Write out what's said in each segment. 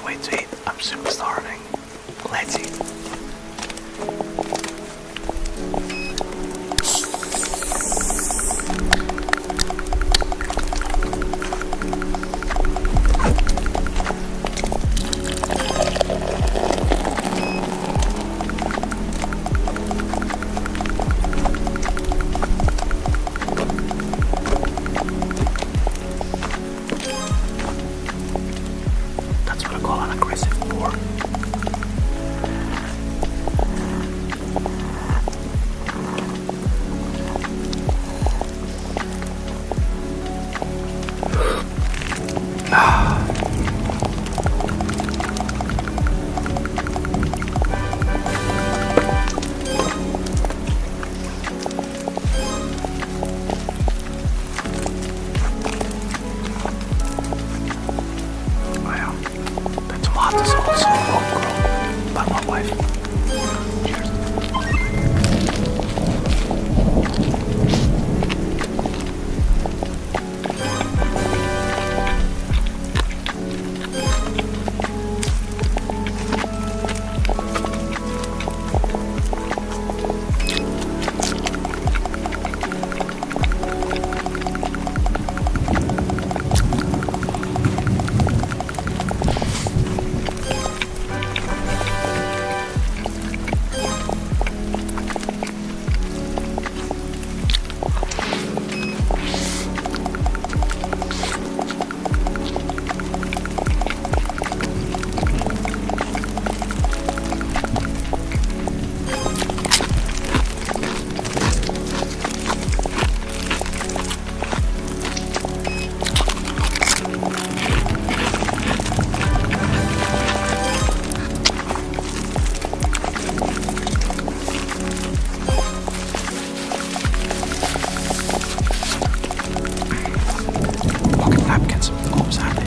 wait to eat. I'm super starving. Let's eat. That's what I call an aggressive pour. Tomatoes also homegrown by my wife. Cheers. Napkins, always handy.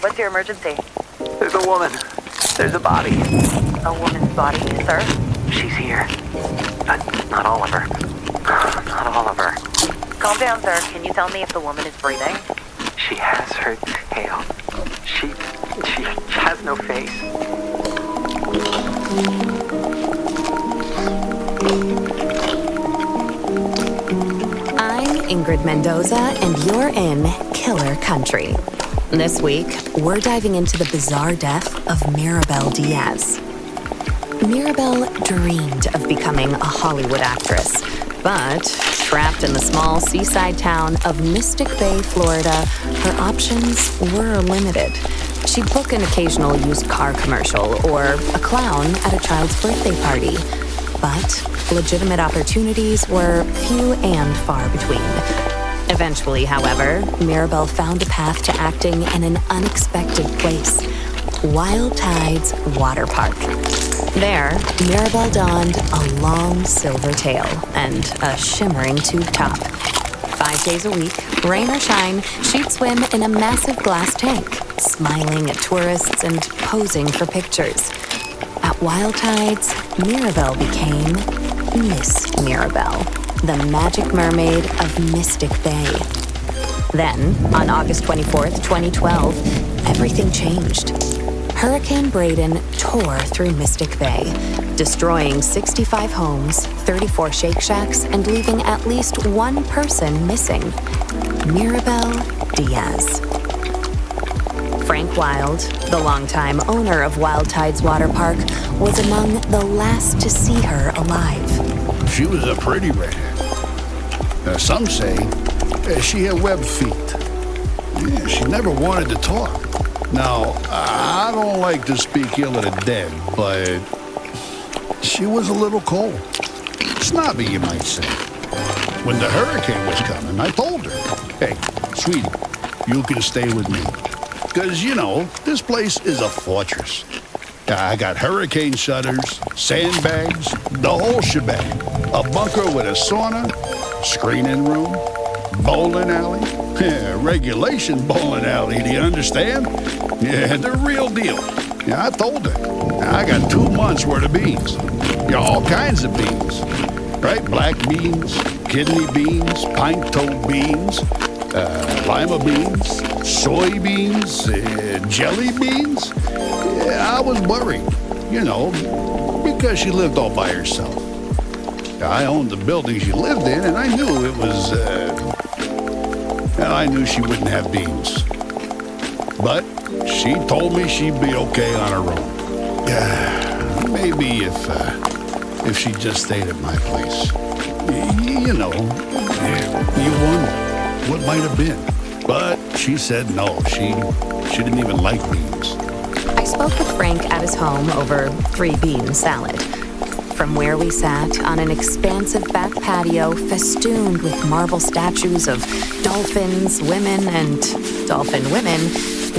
What's your emergency? There's a woman. There's a body. A woman's body, sir? She's here. Not all of her. Not all of her. Calm down, sir. Can you tell me if the woman is breathing? She has her tail. She has no face. I'm Ingrid Mendoza, and you're in Killer Country. This week, we're diving into the bizarre death of Mirabel Diaz. Mirabel dreamed of becoming a Hollywood actress, but trapped in the small seaside town of Mystic Bay, Florida, her options were limited. She'd book an occasional used car commercial or a clown at a child's birthday party. But legitimate opportunities were few and far between. Eventually, however, Mirabel found a path to acting in an unexpected place, Wild Tides Water Park. There, Mirabel donned a long silver tail and a shimmering tube top. 5 days a week, rain or shine, she'd swim in a massive glass tank, smiling at tourists and posing for pictures. At Wild Tides, Mirabel became Miss Mirabel, the magic mermaid of Mystic Bay. Then, on August 24th, 2012, everything changed. Hurricane Braden tore through Mystic Bay, destroying 65 homes, 34 Shake Shacks, and leaving at least one person missing: Mirabel Diaz. Frank Wild, the longtime owner of Wild Tides Water Park, was among the last to see her alive. She was a pretty redhead. Some say she had webbed feet. Yeah, she never wanted to talk. Now, I don't like to speak ill of the dead, but she was a little cold. Snobby, you might say. When the hurricane was coming, I told her, "Hey, sweetie, you can stay with me. Because, you know, this place is a fortress. I got hurricane shutters, sandbags, the whole shebang. A bunker with a sauna, screening room, bowling alley. Yeah, regulation bowling alley, do you understand? Yeah, the real deal." Yeah, I told her. I got 2 months worth of beans. Yeah, all kinds of beans. Right? Black beans, kidney beans, pine-toed beans, lima beans, soybeans, jelly beans. Yeah, I was worried, you know, because she lived all by herself. I owned the building she lived in, and I knew it was, I knew she wouldn't have beans. But she told me she'd be okay on her own. Maybe if she just stayed at my place. You know, you wonder what might have been. But she said no, she didn't even like beans. I spoke with Frank at his home over 3-bean salad. From where we sat on an expansive back patio festooned with marble statues of dolphins, women, and dolphin women,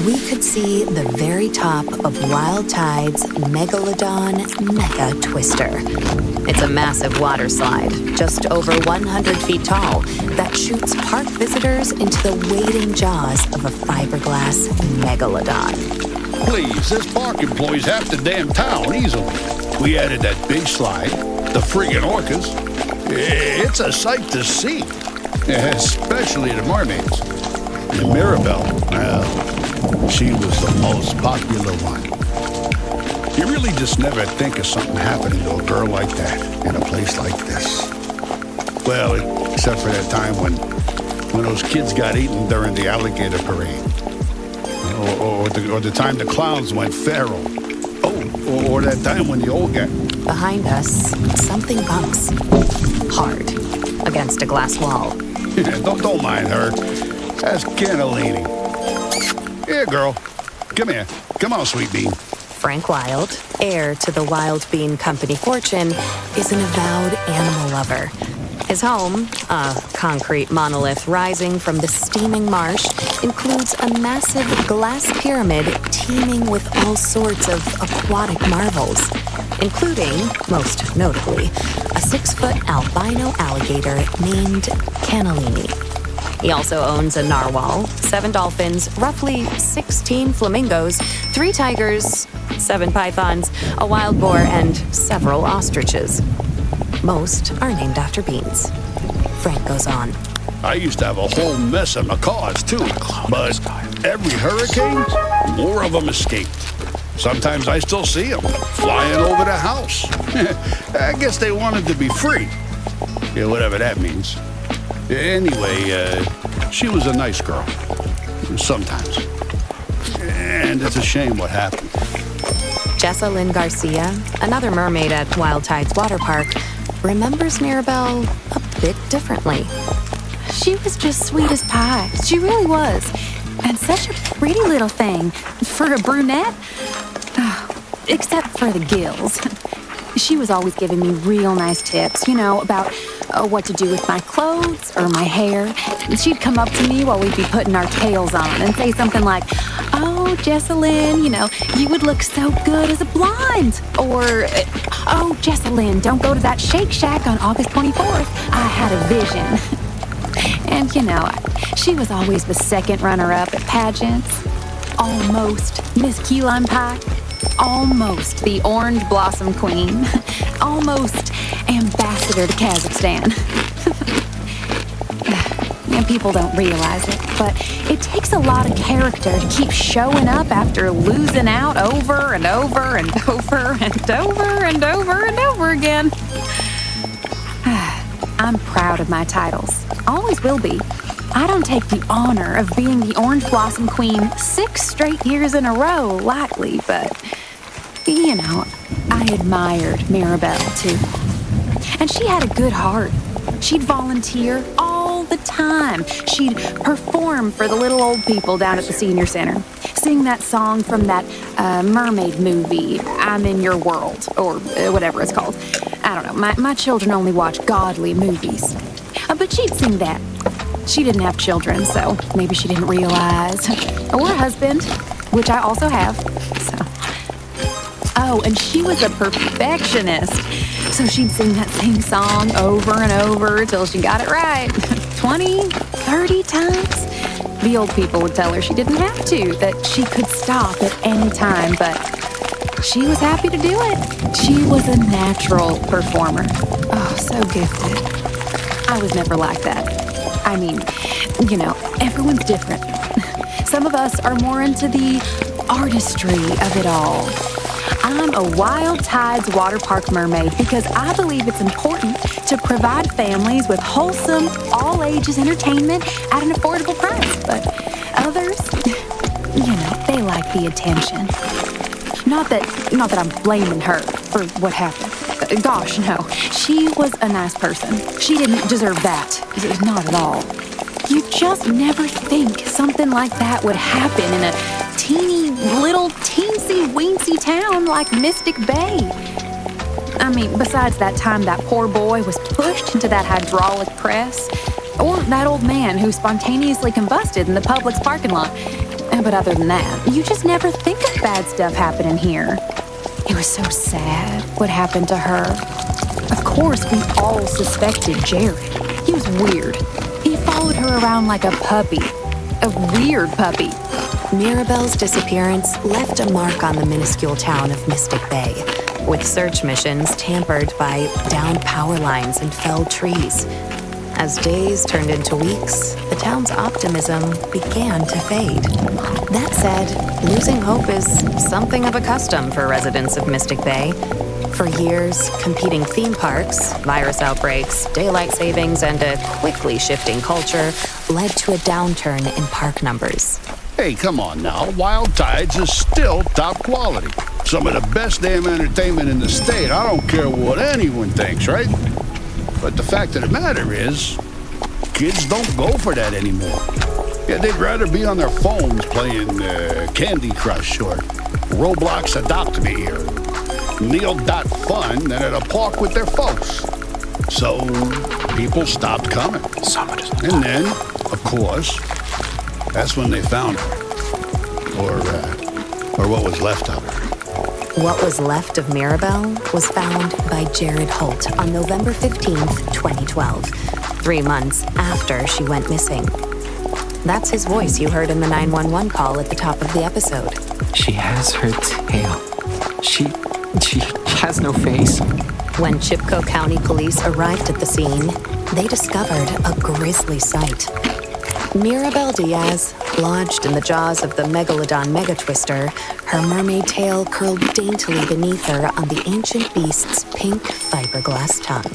we could see the very top of Wild Tide's Megalodon Mega Twister. It's a massive water slide, just over 100 feet tall, that shoots park visitors into the waiting jaws of a fiberglass megalodon. Please, this park employs half the damn town easily. We added that big slide, the friggin' orcas. It's a sight to see, especially the mermaids. And Mirabel, well, she was the most popular one. You really just never think of something happening to a girl like that in a place like this. Well, except for that time when those kids got eaten during the alligator parade. Or the time the clowns went feral. Oh, or that time when the old guy... Behind us, something bumps. Hard. Against a glass wall. Yeah, don't mind her. That's cannellini. Here, girl. Come here. Come on, sweet bean. Frank Wild, heir to the Wild Bean Company fortune, is an avowed animal lover. His home, a concrete monolith rising from the steaming marsh, includes a massive glass pyramid teeming with all sorts of aquatic marvels, including, most notably, a 6-foot albino alligator named Cannellini. He also owns a narwhal, 7 dolphins, roughly 16 flamingos, 3 tigers, 7 pythons, a wild boar, and several ostriches. Most are named after beans. Frank goes on. I used to have a whole mess of macaws, too. But every hurricane, more of them escaped. Sometimes I still see them flying over the house. I guess they wanted to be free. Yeah, whatever that means. Anyway, she was a nice girl. Sometimes. And it's a shame what happened. Jessa Lynn Garcia, another mermaid at Wild Tides Water Park, remembers Mirabelle a bit differently. She was just sweet as pie. She really was. And such a pretty little thing. For a brunette? Except for the gills. She was always giving me real nice tips, about what to do with my clothes or my hair. She'd come up to me while we'd be putting our tails on and say something like, "Oh, Jessalyn, you would look so good as a blonde." Or, "Oh, Jessalyn, don't go to that Shake Shack on August 24th. I had a vision." And, she was always the second runner-up at pageants. Almost Miss Key Lime Pie. Almost the Orange Blossom Queen. Almost Ambassador to Kazakhstan. And people don't realize it, but it takes a lot of character to keep showing up after losing out over and over and over and over and over and over again. I'm proud of my titles. Always will be. I don't take the honor of being the Orange Blossom Queen 6 straight years in a row lightly, but, I admired Mirabelle, too. And she had a good heart. She'd volunteer all the time. She'd perform for the little old people down at the senior center. Sing that song from that mermaid movie, I'm in Your World, or whatever it's called. I don't know. My children only watch godly movies. But she'd sing that. She didn't have children, so maybe she didn't realize. Or a husband, which I also have. So. Oh, and she was a perfectionist. So she'd sing that same song over and over till she got it right. 20, 30 times. The old people would tell her she didn't have to, that she could stop at any time, but she was happy to do it. She was a natural performer. Oh, so gifted. I was never like that. I mean, everyone's different. Some of us are more into the artistry of it all. I'm a Wild Tides Water Park mermaid because I believe it's important to provide families with wholesome, all-ages entertainment at an affordable price. But others, they like the attention. Not that I'm blaming her for what happened. Gosh, no. She was a nice person. She didn't deserve that. Not at all. You just never think something like that would happen in a teeny little teensy-weensy town like Mystic Bay. I mean, besides that time that poor boy was pushed into that hydraulic press, or that old man who spontaneously combusted in the Publix parking lot. But other than that, you just never think of bad stuff happening here. It was so sad what happened to her. Of course, we all suspected Jared. He was weird. He followed her around like a puppy. A weird puppy. Mirabelle's disappearance left a mark on the minuscule town of Mystic Bay, with search missions tampered by downed power lines and felled trees. As days turned into weeks, the town's optimism began to fade. That said, losing hope is something of a custom for residents of Mystic Bay. For years, competing theme parks, virus outbreaks, daylight savings, and a quickly shifting culture led to a downturn in park numbers. Hey, come on now. Wild Tides is still top quality. Some of the best damn entertainment in the state. I don't care what anyone thinks, right? But the fact of the matter is, kids don't go for that anymore. Yeah, they'd rather be on their phones playing Candy Crush or Roblox Adopt Me or Neal.fun than at a park with their folks. So people stopped coming. And then, of course, that's when they found her. Or what was left of her. What was left of Mirabelle was found by Jared Holt on November 15th, 2012, 3 months after she went missing. That's his voice you heard in the 911 call at the top of the episode. She has her tail. She has no face. When Chipko County Police arrived at the scene, they discovered a grisly sight. Mirabelle Diaz Lodged in the jaws of the megalodon megatwister, her mermaid tail curled daintily beneath her on the ancient beast's pink fiberglass tongue.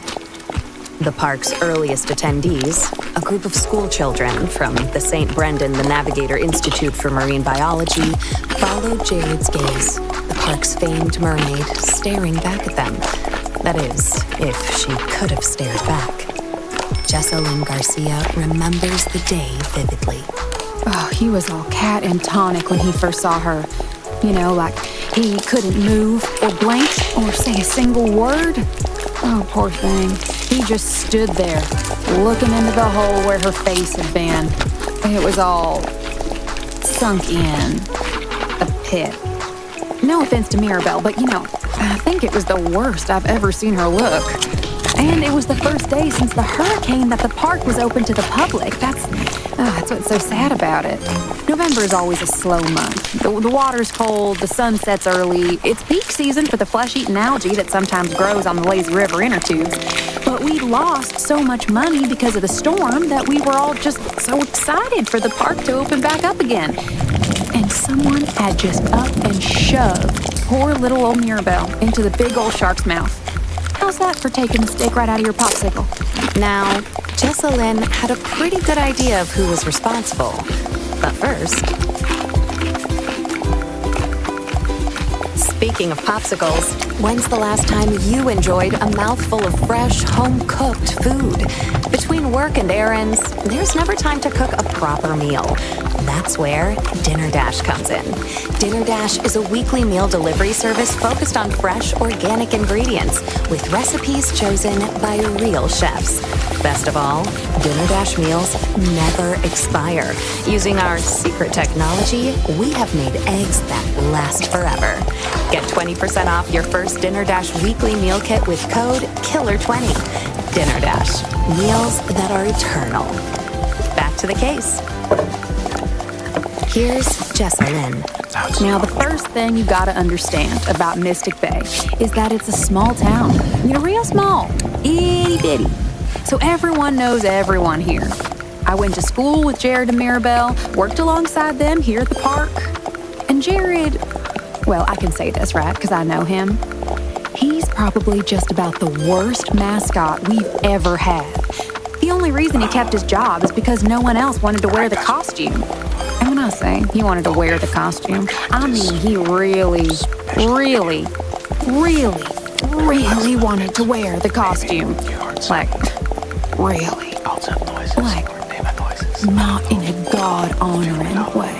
The park's earliest attendees, a group of school children from the St. Brendan the Navigator Institute for Marine Biology, followed Jared's gaze, the park's famed mermaid staring back at them. That is, if she could have stared back. Jessalyn Garcia remembers the day vividly. Oh, he was all cat and tonic when he first saw her. You know, like he couldn't move or blink or say a single word. Oh, poor thing. He just stood there, looking into the hole where her face had been. It was all sunk in. A pit. No offense to Mirabelle, but I think it was the worst I've ever seen her look. And it was the first day since the hurricane that the park was open to the public. That's what's so sad about it. November is always a slow month. The water's cold, the sun sets early. It's peak season for the flesh-eating algae that sometimes grows on the lazy river inner tubes. But we lost so much money because of the storm that we were all just so excited for the park to open back up again. And someone had just up and shoved poor little old Mirabelle into the big old shark's mouth. How's that for taking the stick right out of your popsicle? Now, Jessalyn had a pretty good idea of who was responsible. But first... Speaking of popsicles, when's the last time you enjoyed a mouthful of fresh, home-cooked food? Between work and errands, there's never time to cook a proper meal. That's where Dinner Dash comes in. Dinner Dash is a weekly meal delivery service focused on fresh, organic ingredients with recipes chosen by real chefs. Best of all, Dinner Dash meals never expire. Using our secret technology, we have made eggs that last forever. Get 20% off your first Dinner Dash weekly meal kit with code KILLER20. Dinner Dash, meals that are eternal. Back to the case. Here's Jessalyn. Now, the first thing you gotta understand about Mystic Bay is that it's a small town. Real small. Itty-bitty. So everyone knows everyone here. I went to school with Jared and Mirabelle, worked alongside them here at the park. And Jared, well, I can say this, right, because I know him. He's probably just about the worst mascot we've ever had. The only reason he kept his job is because no one else wanted to wear the costume. And when I say he wanted to wear the costume, I mean he really, really, really, really wanted to wear the costume. Like, really. Like, not in a God-honoring way.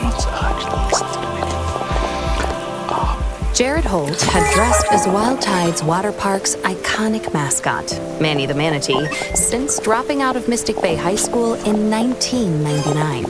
Jared Holt had dressed as Wild Tide's water park's iconic mascot, Manny the Manatee, since dropping out of Mystic Bay High School in 1999.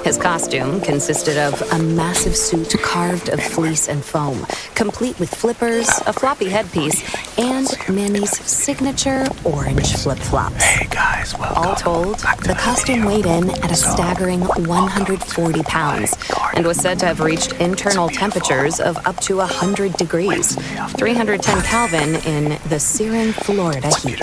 His costume consisted of a massive suit carved of fleece and foam, complete with flippers, a floppy headpiece, and Manny's signature orange flip-flops. Hey guys, welcome. All told, the costume weighed in at a staggering 140 pounds and was said to have reached internal temperatures of up to 100 degrees, 310 Kelvin in the searing Florida heat.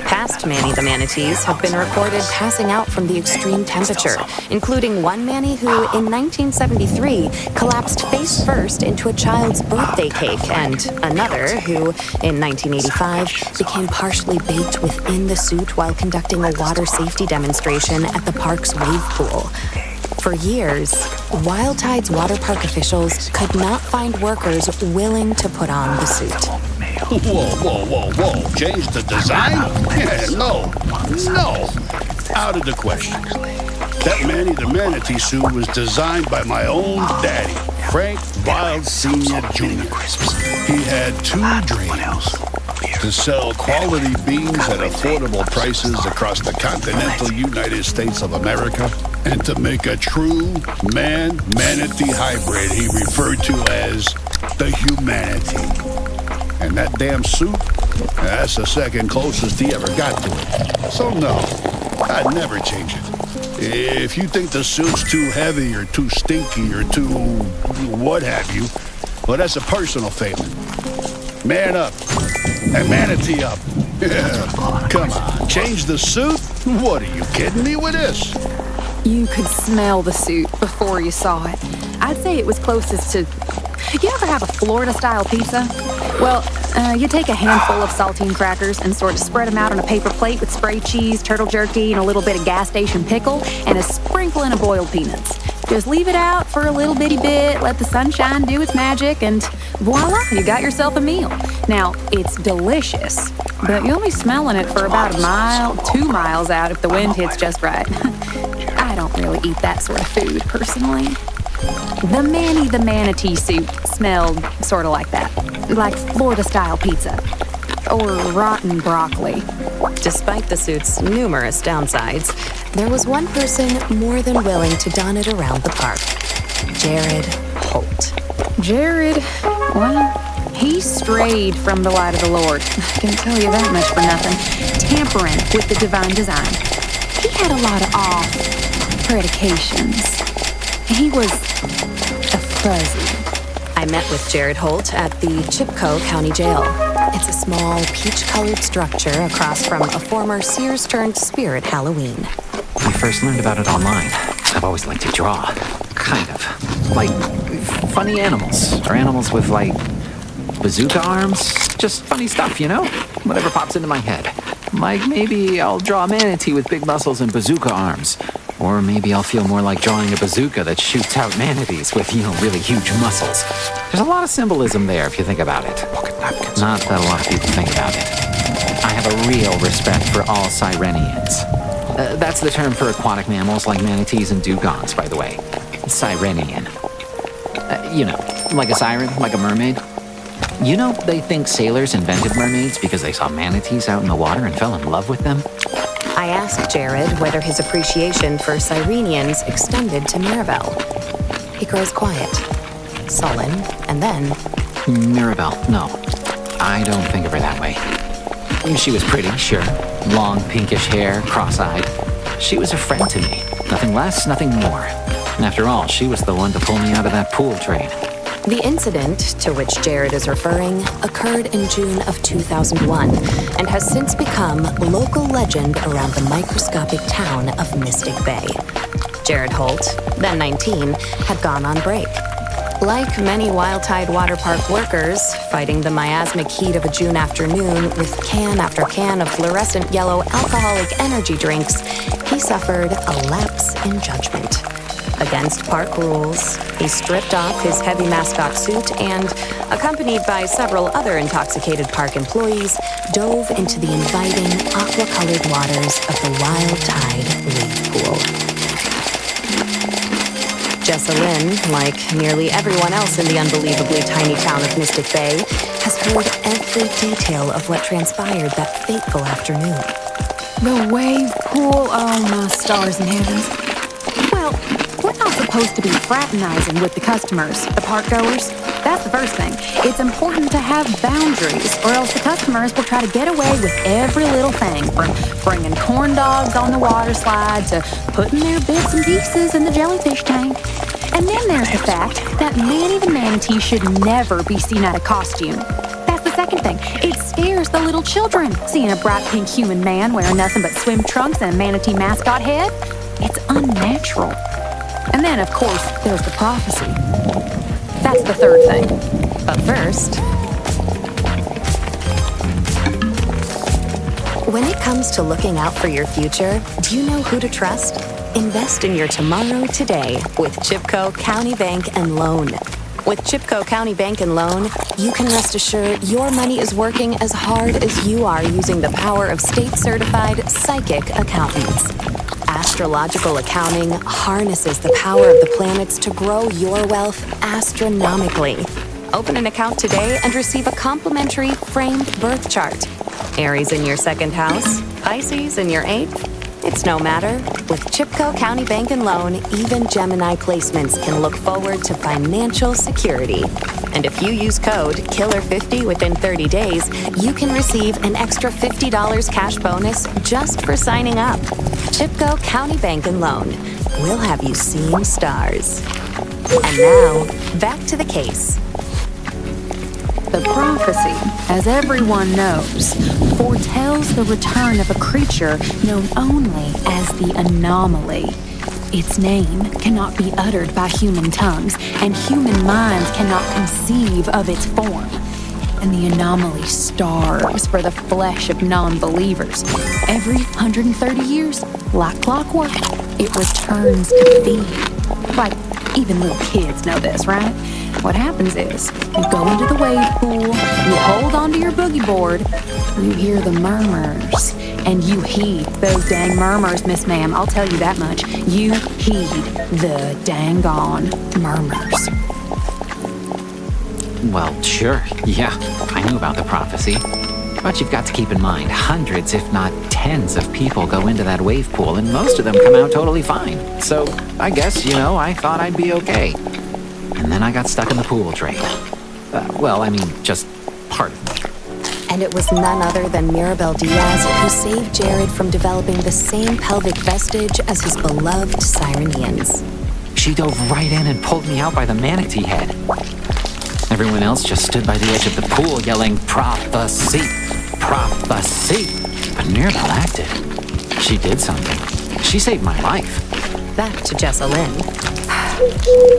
Past Manny the Manatees have been reported passing out from the extreme temperature, including one Manny who, in 1973, collapsed face first into a child's birthday cake, and another who, in 1985, became partially baked within the suit while conducting a water safety demonstration at the park's wave pool. For years, Wild Tide's water park officials could not find workers willing to put on the suit. Whoa. Change the design? Yeah, no. Out of the question. That Manny the Manatee suit was designed by my own daddy, Frank Wild Sr. Jr. He had two dreams: to sell quality beans at affordable prices across the continental United States of America, and to make a true man-manatee hybrid he referred to as the Humanity. And that damn suit, that's the second closest he ever got to it. So no, I'd never change it. If you think the suit's too heavy or too stinky or too what have you, well, that's a personal failing. Man up and manatee up. Yeah. Come on, change the suit? What, are you kidding me with this? You could smell the suit before you saw it. I'd say it was closest to... You ever have a Florida-style pizza? Well, you take a handful of saltine crackers and sort of spread them out on a paper plate with spray cheese, turtle jerky, and a little bit of gas station pickle, and a sprinkling of boiled peanuts. Just leave it out for a little bitty bit, let the sunshine do its magic, and voila, you got yourself a meal. Now, it's delicious, but you'll be smelling it for about a mile, 2 miles out if the wind hits just right. I don't really eat that sort of food, personally. The Manny the Manatee suit smelled sort of like that. Like Florida-style pizza. Or rotten broccoli. Despite the suit's numerous downsides, there was one person more than willing to don it around the park. Jared Holt. Jared, well, he strayed from the light of the Lord. I can tell you that much for nothing. Tampering with the divine design. He had a lot of off predications. He was a fuzzy. I met with Jared Holt at the Chipko County Jail. It's a small, peach-colored structure across from a former Sears-turned-Spirit Halloween. I first learned about it online. I've always liked to draw. Kind of. Like, funny animals. Or animals with, like, bazooka arms. Just funny stuff, you know? Whatever pops into my head. Like, maybe I'll draw a manatee with big muscles and bazooka arms. Or maybe I'll feel more like drawing a bazooka that shoots out manatees with, really huge muscles. There's a lot of symbolism there if you think about it. Not that a lot of people think about it. I have a real respect for all sirenians. That's the term for aquatic mammals like manatees and dugongs, by the way. Sirenian. Like a siren, like a mermaid. They think sailors invented mermaids because they saw manatees out in the water and fell in love with them. I asked Jared whether his appreciation for Sirenians extended to Mirabelle. He grows quiet, sullen, and then... Mirabelle, no. I don't think of her that way. She was pretty, sure. Long, pinkish hair, cross-eyed. She was a friend to me. Nothing less, nothing more. And after all, she was the one to pull me out of that pool train. The incident to which Jared is referring occurred in June of 2001 and has since become local legend around the microscopic town of Mystic Bay. Jared Holt, then 19, had gone on break. Like many Wild Tide Water Park workers, fighting the miasmic heat of a June afternoon with can after can of fluorescent yellow alcoholic energy drinks, he suffered a lapse in judgment. Against park rules, he stripped off his heavy mascot suit and, accompanied by several other intoxicated park employees, dove into the inviting, aqua-colored waters of the Wild Tide Wave Pool. Jessalyn, like nearly everyone else in the unbelievably tiny town of Mystic Bay, has heard every detail of what transpired that fateful afternoon. The wave pool, oh my stars and heavens. Well, we're not supposed to be fraternizing with the customers, the park goers. That's the first thing. It's important to have boundaries, or else the customers will try to get away with every little thing, from bringing corn dogs on the water slide to putting their bits and pieces in the jellyfish tank. And then there's the fact that Manny the Manatee should never be seen out of costume. That's the second thing. It scares the little children, seeing a bright pink human man wearing nothing but swim trunks and a manatee mascot head. It's unnatural. And then, of course, there's the prophecy. That's the third thing. But first, when it comes to looking out for your future, do you know who to trust? Invest in your tomorrow today with Chipko County Bank and Loan. With Chipko County Bank and Loan, you can rest assured your money is working as hard as you are using the power of state-certified psychic accountants. Astrological accounting harnesses the power of the planets to grow your wealth astronomically. Open an account today and receive a complimentary framed birth chart. Aries in your second house, Pisces in your eighth. It's no matter. With Chipko County Bank and Loan, even Gemini placements can look forward to financial security. And if you use code KILLER50 within 30 days, you can receive an extra $50 cash bonus just for signing up. Chipko County Bank and Loan. We'll have you seeing stars. And now, back to the case. The prophecy, as everyone knows, foretells the return of a creature known only as the anomaly. Its name cannot be uttered by human tongues, and human minds cannot conceive of its form. And the anomaly starves for the flesh of non-believers. Every 130 years, like clockwork, it returns to feed. Like, even little kids know this, right? What happens is, you go into the wave pool, you hold onto your boogie board, you hear the murmurs, and you heed those dang murmurs, Miss Ma'am. I'll tell you that much. You heed the dang-gone murmurs. Well, sure, yeah, I knew about the prophecy. But you've got to keep in mind, hundreds, if not tens of people go into that wave pool, and most of them come out totally fine. So, I guess, I thought I'd be okay. And then I got stuck in the pool trade. Just part of me. And it was none other than Mirabel Diaz who saved Jared from developing the same pelvic vestige as his beloved Sirenians. She dove right in and pulled me out by the manatee head. Everyone else just stood by the edge of the pool yelling, "Prophecy! Prophecy!" But Mirabel acted. She did something. She saved my life. Back to Jessalyn.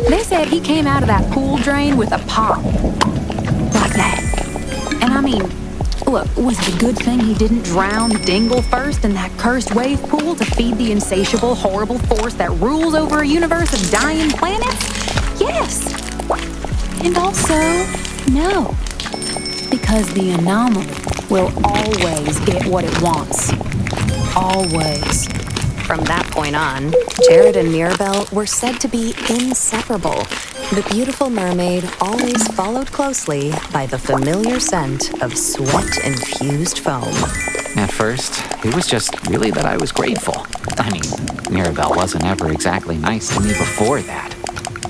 They said he came out of that pool drain with a pop. Like that. And I mean, look, was it a good thing he didn't drown Dingle first in that cursed wave pool to feed the insatiable, horrible force that rules over a universe of dying planets? Yes. And also, no. Because the anomaly will always get what it wants. Always. From that point on, Jared and Mirabel were said to be inseparable. The beautiful mermaid always followed closely by the familiar scent of sweat-infused foam. At first, it was just really that I was grateful. I mean, Mirabel wasn't ever exactly nice to me before that.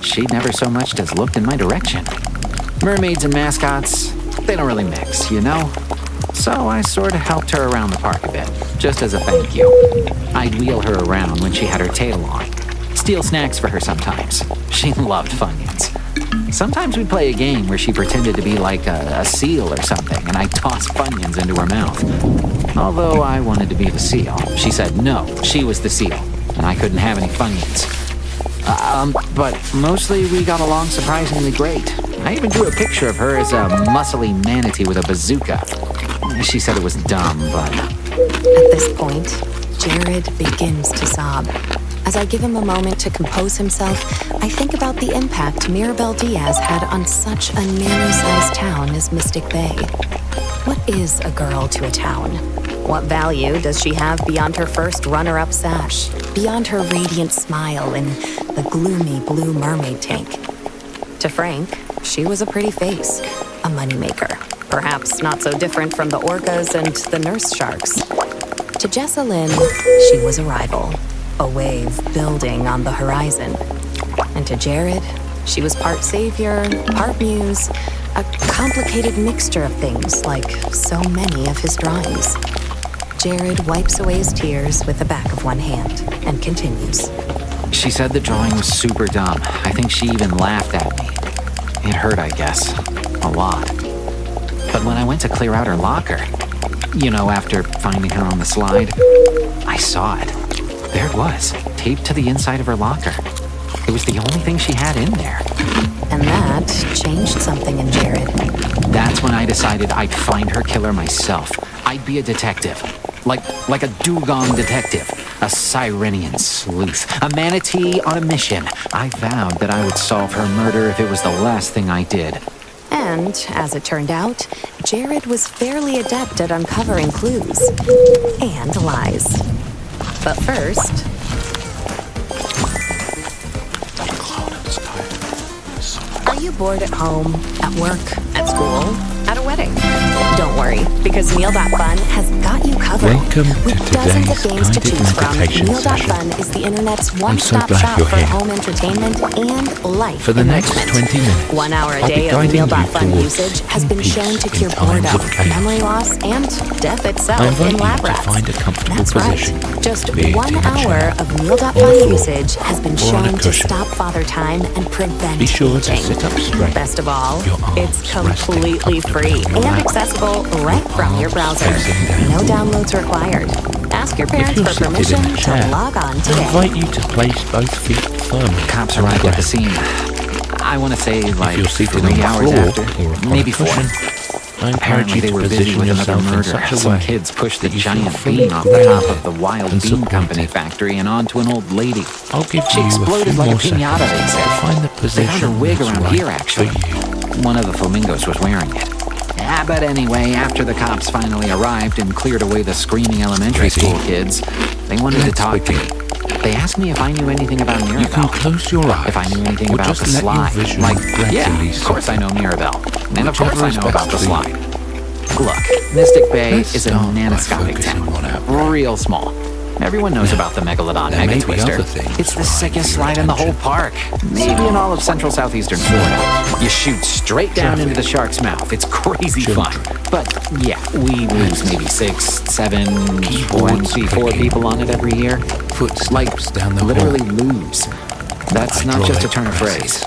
She'd never so much as looked in my direction. Mermaids and mascots, they don't really mix, So I sort of helped her around the park a bit, just as a thank you. I'd wheel her around when she had her tail on. Steal snacks for her sometimes. She loved Funyuns. Sometimes we'd play a game where she pretended to be like a seal or something, and I'd toss Funyuns into her mouth. Although I wanted to be the seal, she said no, she was the seal, and I couldn't have any Funyuns. But mostly we got along surprisingly great. I even drew a picture of her as a muscly manatee with a bazooka. She said it was dumb, but... At this point, Jared begins to sob. As I give him a moment to compose himself, I think about the impact Mirabel Diaz had on such a nano-sized town as Mystic Bay. What is a girl to a town? What value does she have beyond her first runner-up sash? Beyond her radiant smile in the gloomy blue mermaid tank? To Frank, she was a pretty face, a moneymaker. Perhaps not so different from the orcas and the nurse sharks. To Jessalyn, she was a rival, a wave building on the horizon. And to Jared, she was part savior, part muse, a complicated mixture of things like so many of his drawings. Jared wipes away his tears with the back of one hand and continues. She said the drawing was super dumb. I think she even laughed at me. It hurt, I guess. A lot. But when I went to clear out her locker, after finding her on the slide, I saw it. There it was, taped to the inside of her locker. It was the only thing she had in there. And that changed something in Jared. That's when I decided I'd find her killer myself. I'd be a detective. Like a dugong detective. A Sirenian sleuth. A manatee on a mission. I vowed that I would solve her murder if it was the last thing I did. And, as it turned out, Jared was fairly adept at uncovering clues. And lies. But first... Are you bored at home, at work, at school, at a wedding? Don't worry, because Neal.fun has got you covered. Welcome With to dozens of today's games to guided choose from, meditation Neal.fun is the internet's one-stop glad shop you're for here. home entertainment and life For the next enrichment. 20 minutes, 1 hour a I'll be day of guiding you Neal.fun towards usage has been peace shown to in cure times boredom, of chaos. memory loss, and death itself I invite in you lab to rats. find a comfortable That's position, right. Just be it 1 in a hour chair, of on the Neal.fun floor, usage has been or on a shown to cushion. stop father time and prevent Be sure to aging. sit up straight, Best of all, your arms it's resting completely comfortably free and accessible right from your browser. No downloads required. Ask your If parents you're for seated permission in a chair, to log on I today. invite you to place both feet firmly. Cops on the arrived at the ground. scene. I want to say like If you're seated 3 on the hours floor after, or upon maybe a 4. cushion, I encourage Apparently you they to were busy position with another yourself in murder. such a Some way kids pushed the that you feel giant fully bean off the top of the grounded Wild and Bean Company supported. factory and onto an old lady. I'll give She you a exploded few like a more piñata, seconds they to said. find the They found position her wig that's around right here, for actually. you. One of the flamingos was wearing it. But anyway, after the cops finally arrived and cleared away the screaming elementary Ready? school kids, they wanted to Let's talk to me. begin. They asked me if I knew anything about You can Mirabelle. close your eyes. If I knew anything or about just the let slide. your vision Like, yeah, gradually of course I know Mirabelle. And of Whichever course I is know best about the for you. slide. Look, Mystic Bay Let's is a start by nanoscopic focusing town. on our brain. Real small. Everyone knows about the Megalodon there may Mega be Twister. other things It's the vying sickest for your slide in the whole attention. park. Maybe in all of central southeastern Florida. You shoot straight down into the shark's mouth. It's crazy fun. But yeah, we lose maybe 6, 7, 24 people on it every year. Footsteps down the Literally hall. lose. That's not just a turn of phrase.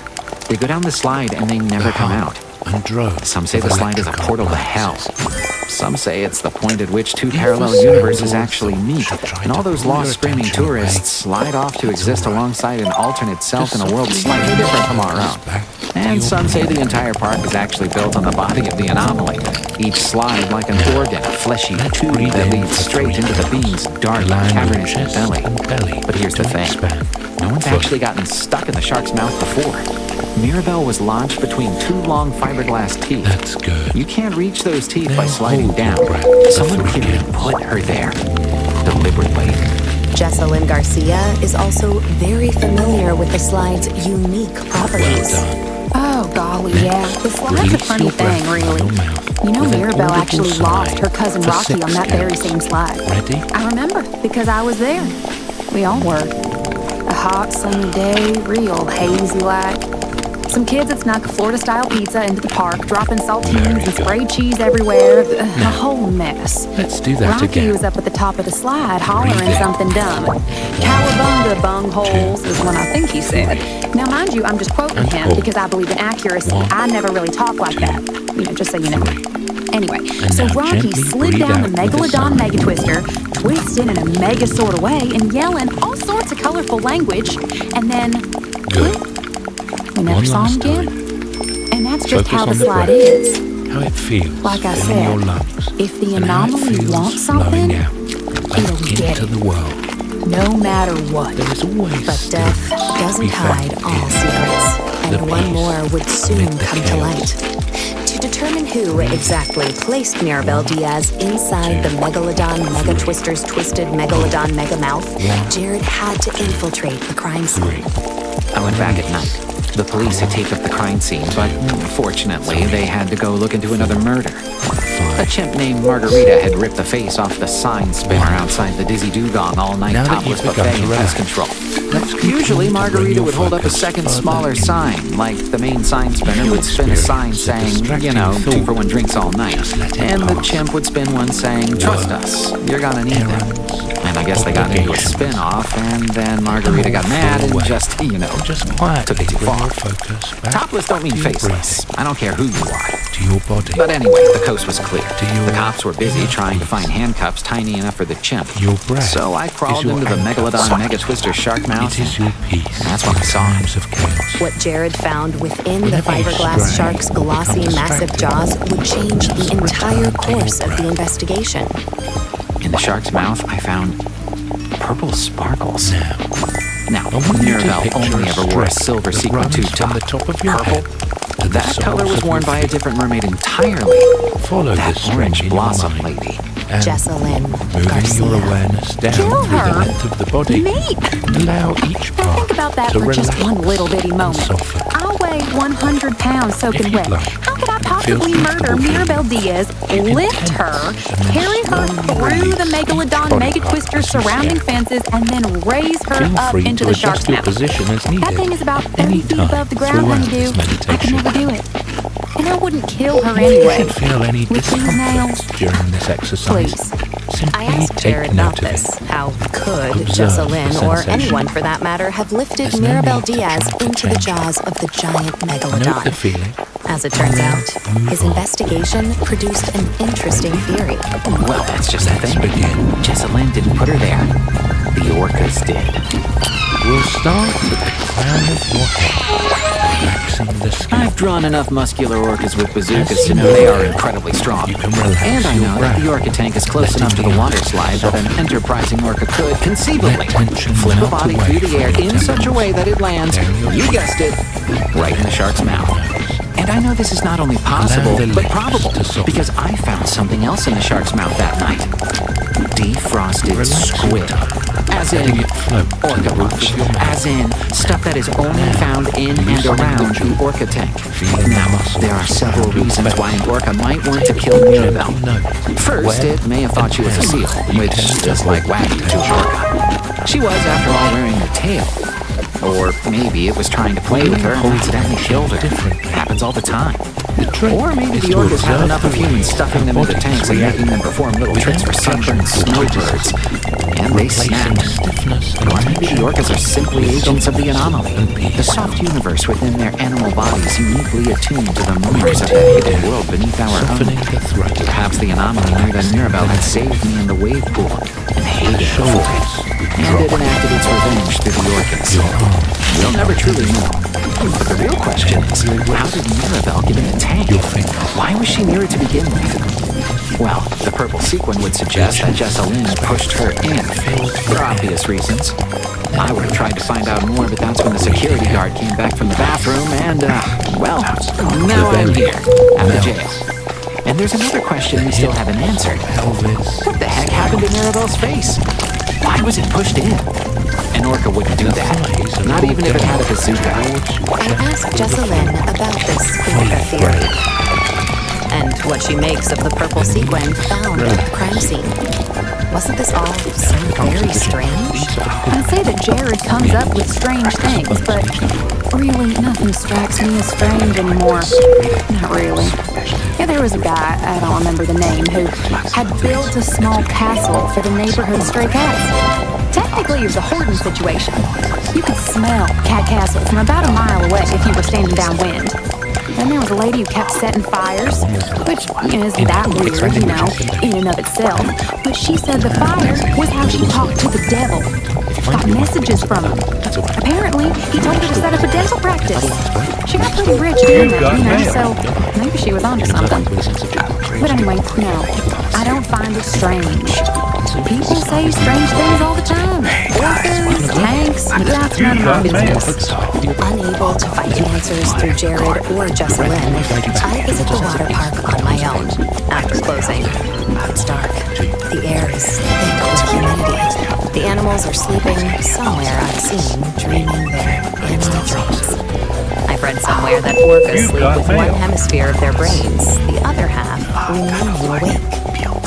They go down the slide and they never come out. And droves Some say of the slide is a electrical portal to hell. appliances. Some say it's the point at which 2 If parallel the universes cycle actually meet, should try and all to those pull lost your screaming attention away, tourists slide off to exist all right. alongside an alternate self in a Just world softly slightly different from our focus own. back to And your some say the breath. entire park is actually built on the body of the anomaly, each slide like an organ, a fleshy Let's tube breathe that in leads for straight 3 into the counts. being's dark, Allow your cavernous chest belly. and belly But here's the to thing. expand. No one's Fully. actually gotten stuck in the shark's mouth before. Mirabelle was launched between 2 long fiberglass teeth. That's good. You can't reach those teeth by Now sliding hold your down. breath for Someone 3 clearly counts. put her there. Deliberately. Jessalyn Garcia is also very familiar with the slide's unique Well properties. done. Oh, golly, yeah. The slide's a Release funny your breath thing, from really. your mouth You know, with an Mirabelle audible actually sigh lost her cousin for Rocky 6 on that very counts. same slide. Ready? I remember because I was there. We all were. A hot, sunny day, real hazy like. Some kids had snuck a Florida-style pizza into the park, dropping Very saltines and good. sprayed cheese everywhere. A whole mess. Let's do that Rocky again. was up at the top of the slide hollering Breathe in. something dumb. Cowabunga bungholes is what I think he said. Now, mind you, I'm just quoting And him hold. because I believe in accuracy. 1, I never really talk like 2, that. You know, just so you know. 3. Anyway, And so now Rocky gently slid breathe down the out with a Megalodon sigh. Mega Twister, twisting in a mega sort of way, and yelling all sorts of colorful language, and then Good. we never One saw him last again. time. And that's just Focus how the on the slide breath. is. How it feels Like I filling your said, lungs. if the and how it anomaly feels wants flowing something, out back it'll get into it. the world. No matter what. There is always But still death to doesn't be hide found all in secrets, the and one peace more would soon amid the come to chaos. light. To determine who exactly placed Mirabelle Diaz inside the Megalodon Mega Twister's twisted Megalodon Mega Mouth, Jared had to infiltrate the crime scene. I went back at night. The police had taped up the crime scene, but fortunately, they had to go look into another murder. A chimp named Margarita had ripped the face off the sign spinner outside the Dizzy Dugong all-night Now that topless you've begun buffet to in pest relax, control. let's continue Usually, to bring Margarita your would hold up a focus second, further smaller in. sign, like the main sign spinner you would spin a sign experience the saying, you distracting know, thought, 2 for 1 drinks all night. just let it And the pass. chimp would spin one saying, trust Work, us, you're gonna need them. errands, And I guess they got into a obligations. spin-off, and then Margarita got mad and Away. just, you know, Just took quietly it too bring far. your focus back Topless don't mean to your faceless. I don't care who you are. breathing, to your body, But anyway, the coast was clear. your The cops were busy inner trying to peace. find handcuffs tiny enough for the chimp. Your breath So I is crawled your into the anchor. Megalodon Mega Twister shark mouth. It is your peace. That's when I saw him. times of chaos. What Jared found within the Whenever you fiberglass stray, shark's glossy, become massive distracted, jaws would change the just entire return to your course of the breath. investigation. In the shark's mouth, I found purple sparkles. Now, I want you to Mirabelle picture only a ever wore a strip silver that sequin runs tube from top. the top of your Purple. head to the That color soles was of worn your by a feet. different mermaid entirely. Follow That this string orange in your blossom mind, lady. and Jessalyn moving Garcia. your awareness down Kill through the her? length of the body. Me? Allow each Now part think about that to for just relax one little bitty and moment. soften. I weigh 100 pounds If soaking you'd wet. like, How could I feels possibly murder comfortable for you. Mirabelle Diaz, You can lift tense her, and then carry her slowly through the release Megalodon each body Mega part Twister as you surrounding step. fences, and then raise her Feel up free into to the shark's adjust your mouth? position as needed. That thing is about 30 feet anytime above the ground, throughout honeydew. this I could meditation. never do it. And I wouldn't kill her If you anyway. should feel any With these discomfort nails, during this exercise, please. simply I asked take Jared note about of this. it. How could Observe Jessalyn, the or sensation. anyone for that matter, have lifted There's no Mirabelle need to Diaz try to into the change it. jaws of the giant Note the Megalodon? feeling. As As it turns out, his investigation produced an interesting theory. Well, that's just the thing. Jessalyn didn't put her there. The orcas did. We'll start at the crown of your head, relaxing the skin. I've drawn enough muscular orcas with bazookas to know they are incredibly strong. You can relax And I your know that the brow, orca tank is close letting enough to the the water air slide that an soften. enterprising orca could conceivably Let tension flip a melt body away through the air from in your such a way that it lands, down your you back. guessed it, right in the shark's mouth. And I know this is not only possible, the but lips probable, to soften. because I found something else in the shark's mouth that night. Defrosted Relax your squid. tongue, As letting in it float to orca the roof mush. of your mouth. As in stuff that is only found in and Loosening around the the jaw. orca tank. Feeling the Now, muscles there are several around your reasons belly. why an orca might want to kill Mirabelle. Note First, where it may have thought she was a and seal, how which you is just like wagging to an orca. She was, after all, wearing a tail. Or maybe it was trying to play with her and accidentally killed her. It happens all the time. Or maybe the orcas have enough of humans stuffing them into tanks and making them perform little tricks for sunburned snowbirds. And they snap. Or maybe the orcas are simply agents of the anomaly, the soft universe within their animal bodies uniquely attuned to the mores of that hidden world beneath our softening own. the throat. Perhaps the anomaly knew that Mirabelle had saved me in the wave pool and hated her for it. And it enacted its revenge through the orcas. We'll never truly know. But the real question is, how did Mirabelle get in the tank? Why was she near it to begin with? Well, the purple sequin would suggest that Jessalyn pushed her in, for obvious reasons. I would have tried to find out more, but that's when the security guard came back from the bathroom and, well, now I'm here, at the jail. And there's another question we still haven't answered. Pelvis. What the heck happened to Mirabelle's face? Why was it pushed in? An orca wouldn't do that, not even if it had a bazooka. I asked Jessalyn about this orca theory and what she makes of the purple sequin found at the crime scene. Wasn't this all so very strange? I'd say that Jared comes up with strange things, but really nothing strikes me as strange anymore. Not really. Yeah, there was a guy, I don't remember the name, who had built a small castle for the neighborhood stray cats. Technically, it was a hoarding situation. You could smell Cat Castle from about a mile away if you were standing downwind. Then there was a lady who kept setting fires, which isn't that weird, in and of itself. But she said the fire was how she talked to the devil. Got messages from him. Apparently, he told her to set up a dental practice. She got pretty rich doing it, so maybe she was onto something. But anyway, no, I don't find it strange. People say strange things all the time. Orcas, tanks, that's none of my business. Unable to find answers through Jared or Jessalyn, I visit the water park on my own. After closing, it's dark. The air is thick with humidity. The animals are sleeping somewhere unseen, dreaming their animal dreams. I've read somewhere that orcas sleep with one hemisphere of their brains, the other half remaining awake,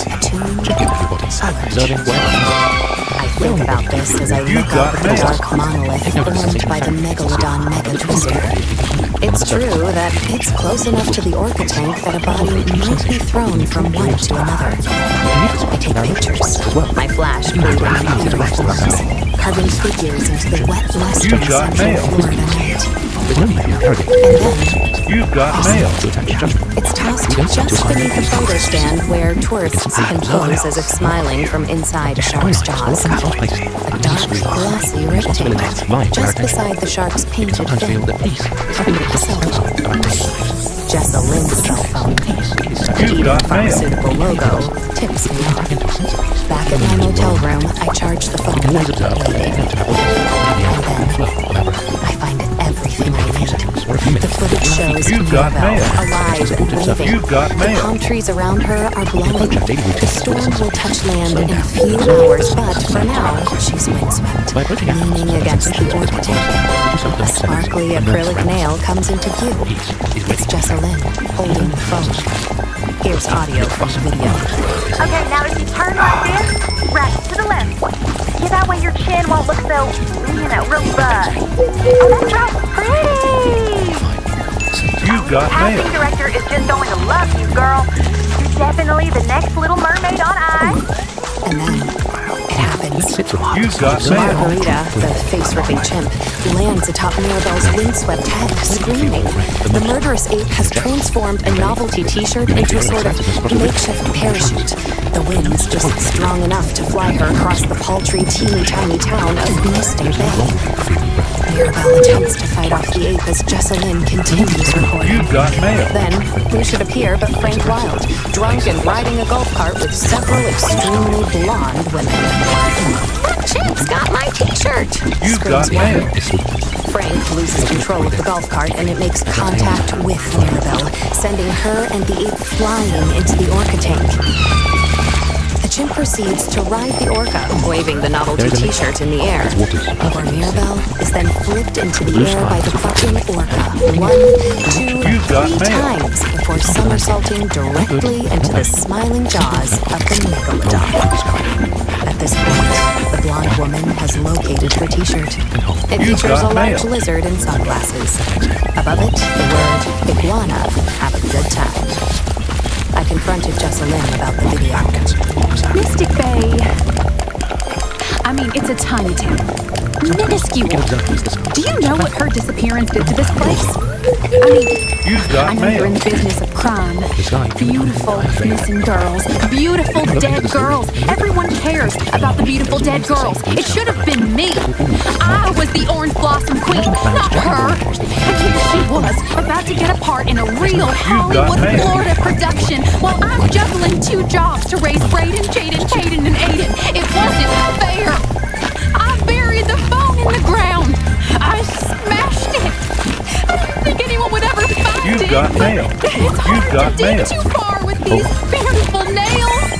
attuned, alert. I think about this as I look up at the dark monolith formed by the Megalodon Mega Twister. It's true that it's close enough to the orca tank that a body might be thrown from one to another. I take pictures. I flash blue and forms, carving figures into the wet luster of central Florida night. And then You've got mail. it's tossed just beneath the photo stand where tourists can pose as if smiling from inside a shark's jaws. A dark, glossy rectangle just beside the shark's painted fin. Jessalyn's cell phone. The Eden Pharmaceutical logo tips me off. Back at my motel room, I charge the phone, waiting. And then I find everything I need. The footage shows Mirabelle alive and waving. You've got The mail. palm trees around her are blowing. The storm will touch land in a few hours, but for now, she's windswept, leaning against the orca tank. A sparkly acrylic nail comes into view. It's Jessalyn holding the phone. Here's audio from the video. Okay, now if you turn like this, right to the left. Yeah, that way your chin won't look so, real bad. Oh, that's right, pretty! You've got Casting mail. director is just going to love you, girl. You're definitely the next Little Mermaid on ice. And then it happens. happens. Let's sit for a You got mail. Margarita, the face-ripping chimp, lands atop Mirabelle's windswept head, screaming. The murderous ape has transformed a novelty t-shirt into a sort of makeshift parachute. The wind's just strong enough to fly her across the paltry, teeny-tiny town of Mystic Bay. Mirabelle attempts to fight off the ape as Jessalyn continues recording. You got mail. Then, who should appear but Frank Wilde, drunk and riding a golf cart with several extremely blonde women. That chimp's got my t-shirt! You got screams mail. Wilde. Frank loses control of the golf cart and it makes contact with Mirabelle, sending her and the ape flying into the orca tank. The chimp proceeds to ride the orca, waving the novelty t-shirt in the air. Poor Mirabelle is then flipped into the air by the fucking orca 1, 2, 3 times before somersaulting directly into the smiling jaws of the megalodon. At this point, the blonde woman has located her t-shirt. It You features a got large mail. lizard in sunglasses. Above it, the word iguana. Have a good time. I confronted Jessalyn about the video. Mystic Bay. I mean, it's a tiny town. Minuscule. Do you know what her disappearance did to this place? I mean, You I got know you're in mail. the business of crime. Beautiful missing girls. Beautiful dead girls. Everyone cares about the beautiful dead girls. It should have been me. I was the Orange Blossom Queen, not her. And here she was, about to get a part in a real Hollywood, mail. Florida production while I'm juggling 2 jobs to raise Brayden, Jaden, Caden, and Aiden. It wasn't fair. I buried the phone in the ground. I smashed it. I didn't think anyone would ever find You it. got mail. It's You hard got to dig mail. too far with these beautiful nails.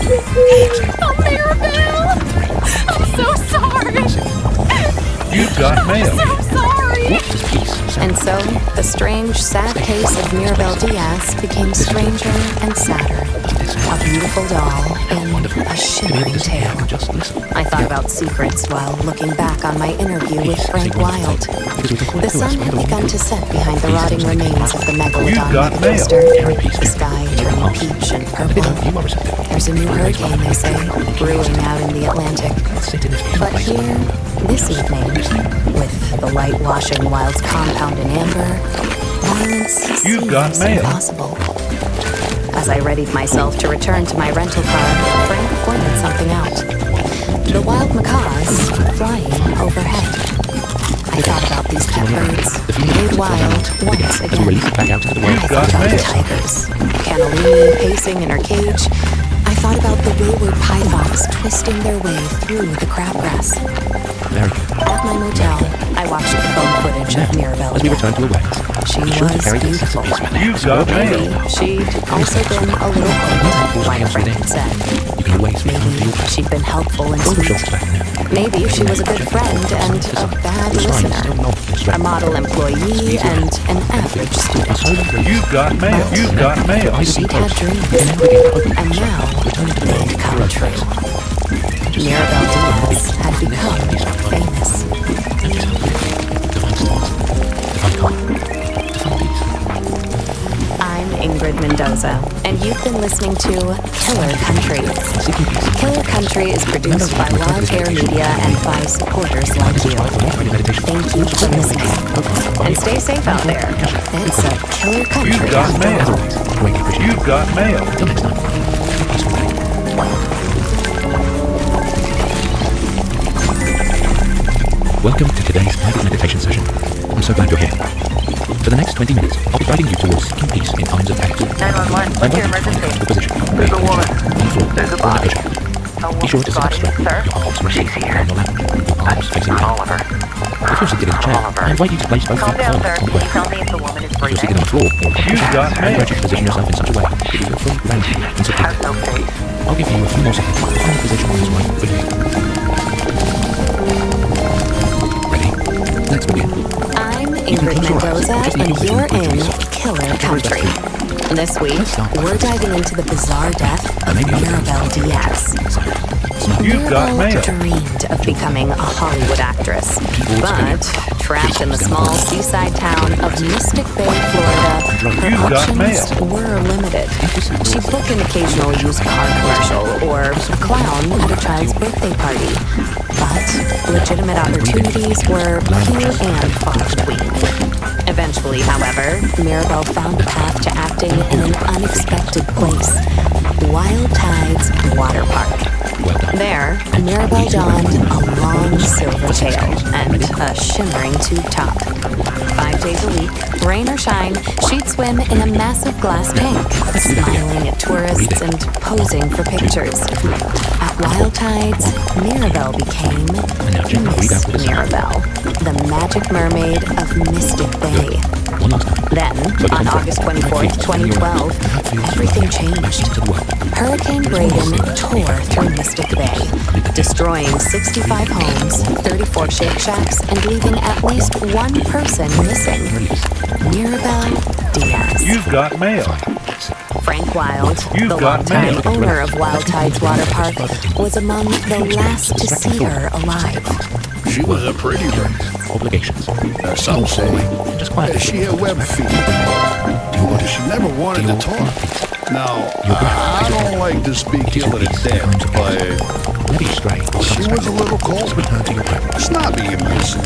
Oh, Mirabelle. I'm so sorry. You got mail. I'm so sorry. And so, the strange, sad case of Mirabelle Diaz became stranger and sadder. A beautiful doll in a shimmering tale. I thought about secrets while looking back on my interview with Frank Wilde. The sun had begun to set behind the rotting remains of the megalodon got mail. monster. The sky turning peach and purple. There's a new hurricane, they say, brewing out in the Atlantic. But here, this evening, with the light washing Wilde's compound in amber, violence You got seems mail. impossible. As I readied myself to return to my rental car, Frank pointed something out. The wild macaws flying overhead. I thought about these pet birds, made wild once again. I thought about the tigers, cannellini pacing in her cage. I thought about the wayward pythons twisting their way through the crabgrass. At my motel, I watched the phone footage of Mirabelle. As we return to a warehouse, She was beautiful. You got mail. Maybe she'd also been a little old, like Frank had said. you can always return to your Maybe place. she'd been helpful and Pull the sweet. shorts back now. Maybe she was a good friend and a bad listener. A model employee and an average student. You got mail. You got mail. She'd had dreams, and now they'd come true. Mirabelle Diaz had become famous. I'm Ingrid Mendoza, and you've been listening to Killer Country. Killer Country is produced by Wildhair Media and by supporters like you. Thank you for listening. And stay safe out there. It's a killer country. You got mail. You got mail. Until next time. Welcome to today's private meditation session. I'm so glad you're here. For the next 20 minutes, I'll be guiding you towards seeking peace in times of panic. 911, what's your emergency? The position. There's a woman. There's a body. Be sure to sit up straight. Sir? Your arms resting She's here. on your lap. Your arms facing down. Oliver. If you're seated in a chair, I invite you to place both Calm feet down, firmly sir. on the Can you ground. tell me if the woman is If you're seated breathing? on the floor or on You got I mail. invite you to position yourself in such a way that you feel fully grounded and Has secure. no face. I'll give you a few more seconds to find the position that is right for you. Ready? Let's begin. I'm Ingrid Mendoza, and you're in Killer Country. This week, we're diving into the bizarre death of Mirabelle Diaz. Smile. You've got mail. dreamed of becoming a Hollywood actress, but trapped in the small seaside town of Mystic Bay, Florida, her You've got mail. options were limited. She'd book an occasional used car commercial or clown at a child's birthday party, but legitimate opportunities were few and far between. Eventually, however, Mirabelle found a path to acting in an unexpected place, Wild Tides Water Park. There, Mirabelle donned a long silver tail and a shimmering tube top. 5 days a week, rain or shine, she'd swim in a massive glass tank, smiling at tourists and posing for pictures. At Wild Tides, Mirabelle became Miss Mirabelle, the magic mermaid of Mystic Bay. Then, on August 24th, 2012, everything changed. Hurricane Braden tore through Mystic Bay, destroying 65 homes, 34 Shake Shacks, and leaving at least one person missing. Mirabelle Diaz. You've got mail. Frank Wild, You've the got longtime mail. owner of Wild Tides Water Park, was among the last to see her alive. She was a pretty bird. Obligations. Some say Just quietly. she had web feet. She never wanted to talk. Now, I don't like to speak ill of the dead, but Maybe straight. she was a little cold. Return to your work. Snobby and missing.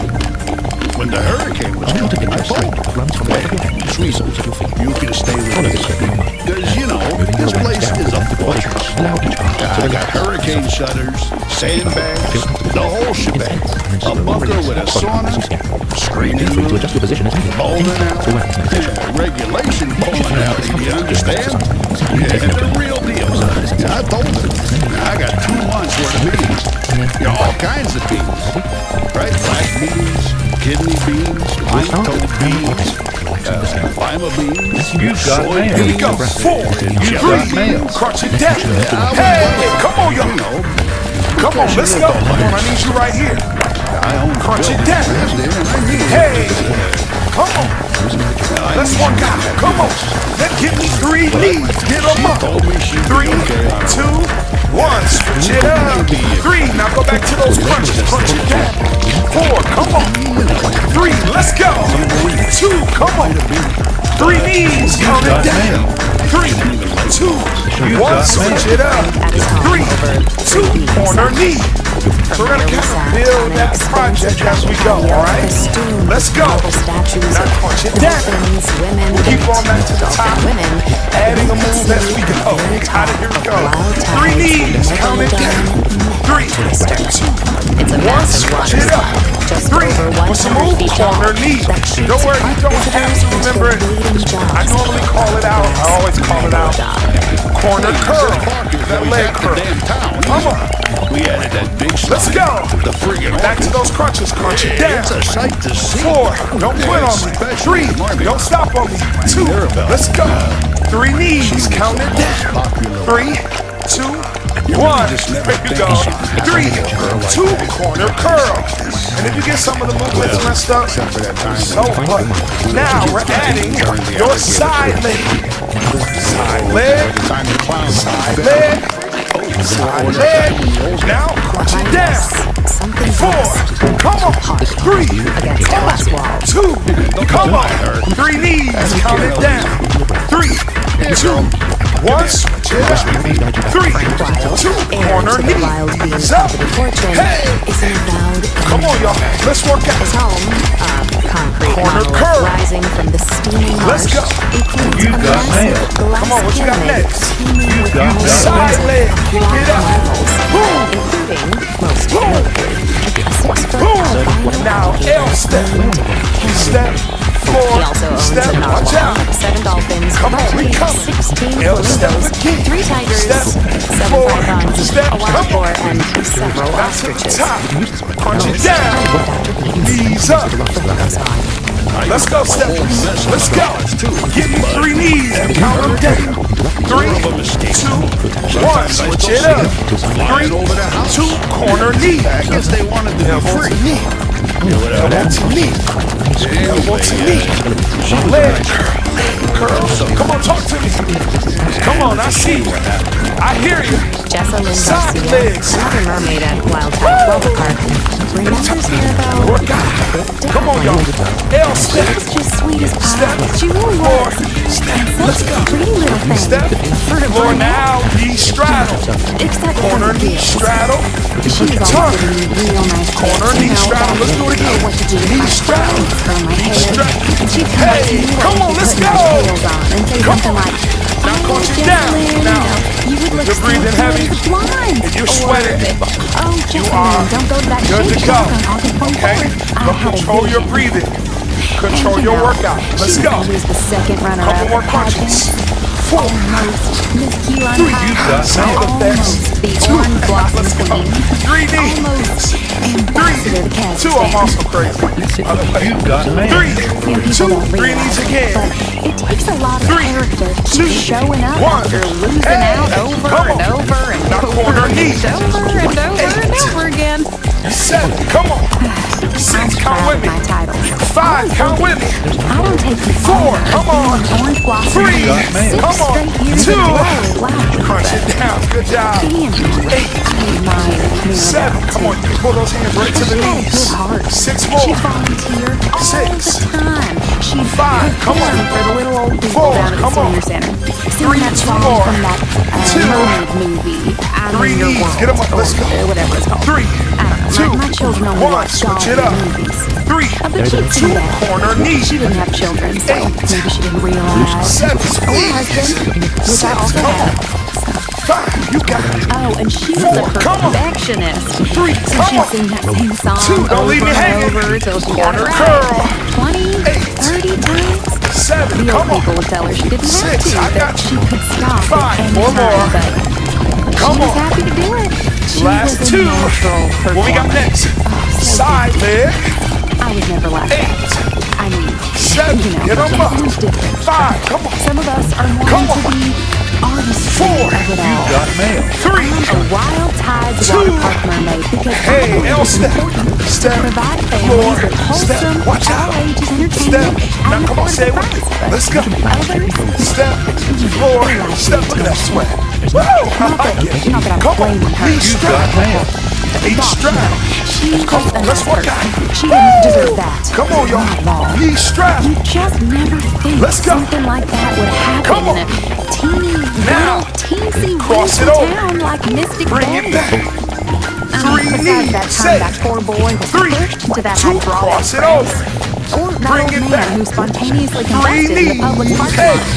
When the hurricane was I want to coming, get I you straight. told her, Runs from the back of your head. The sweet, soles of your feet. you can stay with Follow me. this strip in your mind. Because, you know, Moving this your place awareness is down a to the body. fortress. Allow each arm to I the got left. hurricane shutters, sandbags, the whole shebang. Intense. A bunker with a sauna, screening Feel free to room, adjust your position as needed. bowling For alley. weapons meditation. Yeah, regulation bowling alley, you understand? Yeah, the real deal. I told her. I got 2 months worth of beans. You know, all kinds of beans. Right? Black beans, kidney beans, white toe beans, lima beans. You've got soy mail. beans, Here we go. 4, You've three, got mail. crunch it down. Yeah, Hey, come on, you y'all. know, Come on, let's go. Come on, I need you right here. I own Crunch it buildings. down. Yes, dear, and I need it. Hey, come on. Let's work out. Come on. Let's give me 3 knees. Get them up. Told me she'd be 3, okay on it. 2, 1. Switch it up. 3. Now go back to those crunches. Crunch it down. 4. Come on. 3. Let's go. 2. Come on. 3 knees. Count it down. 3, 2, 1. Switch it up. 3, 2. Corner knee. We're gonna kind of build that project as we go. All right. Let's go. Now crunch it down. Keep on back to the top. Adding a move as we go. Got it, here we go. 3 knees, count it down. 3, 2, 1, switch it up. 3, what's the move? Corner knee. Don't worry, you don't have to remember it. I normally call it out. I always call it out. Corner curl. That leg curl. Come on. We added that big Let's go. The friggin' Back to those crunches. Crunch it down. It's a sight to see. 4, don't quit on me. 3, don't stop on me. 2, let's go. 3 knees, count it down. 3, 2, 1. There you go. 3, 2, corner curl. And if you get some of the movements messed up, so what? Now we're adding your side leg. Side leg, side leg, side leg. Now crunch it down. 4, come on. 3, come on. 2, come on. 3 knees, count it down. 3, 2, 1, switch it up. 3, 2, corner knees up. Hey, come on, y'all. Let's work His out. home, a concrete Corner monolith curl. rising from the steaming Let's marsh, go. includes You've a got massive mail. glass Come on, what you got pyramid next? teeming with got millions Side of leg, kick rock it up. marbles, Boom, including, most boom, notably, a 6-foot boom. albino Now L step. Step, He floor, also owns step, a watch out. narwhal, 7 dolphins, Come on, we 13, coming. 16 L step flamingos, again. 3 tigers, Step, 7 floor, pythons, step, a wild come boar, on. and several Back to the ostriches. top. Crunch it down. Knees up. Let's go, steppers. Let's go. Give me 3 knees and count them down. 3, 2, 1. Switch it up. 3, 2, corner knee. I guess they wanted to be Elbow free. to knee. Elbow to knee. Elbow to knee. Leg curl. Curls. Come on, talk to me. Come on, I see you. I hear you. Jessa Lynn Side Garcia, legs. another mermaid at Wild Tide Water Park. Remembers Mirabelle? Work out. Come on, y'all. L step. Just sweet as pie. Step. She really Four. was. Step. And such a pretty little thing. Step. For her Floor brunette. now. Knee straddle. Except for Corner the knee gifts. straddle. She was Turn. always giving me real nice Corner tips, knee you know, straddle. Let's do it again. what to do with Knee my straddle. from my hair. Straddle. And she'd come up to Hey, me while come on, she'd let's put my go. heels on and say Come something on. like, Now "Oh, crunch it Jessalyn, down. you Now, know, you would look you're so breathing good heavy. as a blind." And you're Or, sweating. "Oh, You Jessalyn, are don't go to that good to shake go. shack on August 24th." Okay? I But had a control your vision. breathing. Control And, you your know, workout. Let's she go. was always the second runner-up Couple more at crunches. pageants. 4. Almost Miss Key Lime Three. Pie. You got sound effects. Almost the 2. orange blossom Let's go. queen. 3D. Almost 3. ambassador to 2. I'm Kazakhstan. also crazy. Other way. You got mail. 3. And people 2. don't 3 realize knees it, again. but it takes a lot of 3, character to 2, keep showing up 1. after losing Hey, out over come and on. over and Now over corner and knee. over and over and 8. over again. 7. Come on. 6. I'm Count proud with of me. my title. 5. Count with me. I don't take the 4. Come on. orange blossom 3. six Come on. straight years 2. in a row. Wow. Crunch it down. Good job. Damn, 8. I admire Mirabelle 7. Come on. You can pull those hands right to the She had a knees. good heart. 6 She'd more. volunteer all 6. the time. She'd 5. Come on. perform for the little old people 4. down at the Come on. senior center. 3. Sing that 2 song more. from that 2. mermaid movie. I'm 3 in your knees. world. Get 'em up. Let's go. Or whatever it's called. 3. I don't know. 2. My children only 1. watch Switch it Dolly up. movies. 3. But she'd 2. do that. Corner knee. She didn't have children, so 8. maybe she didn't realize. 7. Or Squeeze. husband, which I also Come have. on. 5. You got it. Oh, and she was 4. a Come on. perfectionist. 3. So Come she'd on. sing that same song 2. Don't leave over me and hanging. over till she got Corner it curl. right. 20, 8. 30 times. 7. The old Come on. people would tell her she didn't have 6. to, I that got she you. could stop 5. at any 4 more. time, but Come she was on. happy to do it. She Last was a 2. natural What we got performer. next? Oh, so Side leg. I was never laughed 8. at. I mean, 7. you know, Get 'em up. everyone's different. 5. Come on. Some of us are more Come into on. the artistry 4. of it all. Got mail. 3. I'm a wild tides 2. water park mermaid because I Hey, believe L it's step. important to Step. provide Floor. families with wholesome, Step. Watch out. all ages Step. entertainment Now at come on, an say it affordable with me. price. Let's go. Others, Step. Floor. Step. Look at that sweat. Woo! I like it. not that I'm Come on. blaming her. Knee strap. Mail. Knee strap. she Come was on, a let's nice work person. out. She didn't deserve that. Come on, Not at y'all. all. Knee strap. You just never think Let's go. something like that would happen Come on. in a teeny, Now. little, teensy, Cross it winky over. town like Mystic Bring Bay. it back. 3 Besides knees. that time Say. that poor boy was 3. pushed into that 2. hydraulic Cross it press. over. Or that Bring old it man back. who spontaneously 3 combusted in knees. the public parking Hey. lot.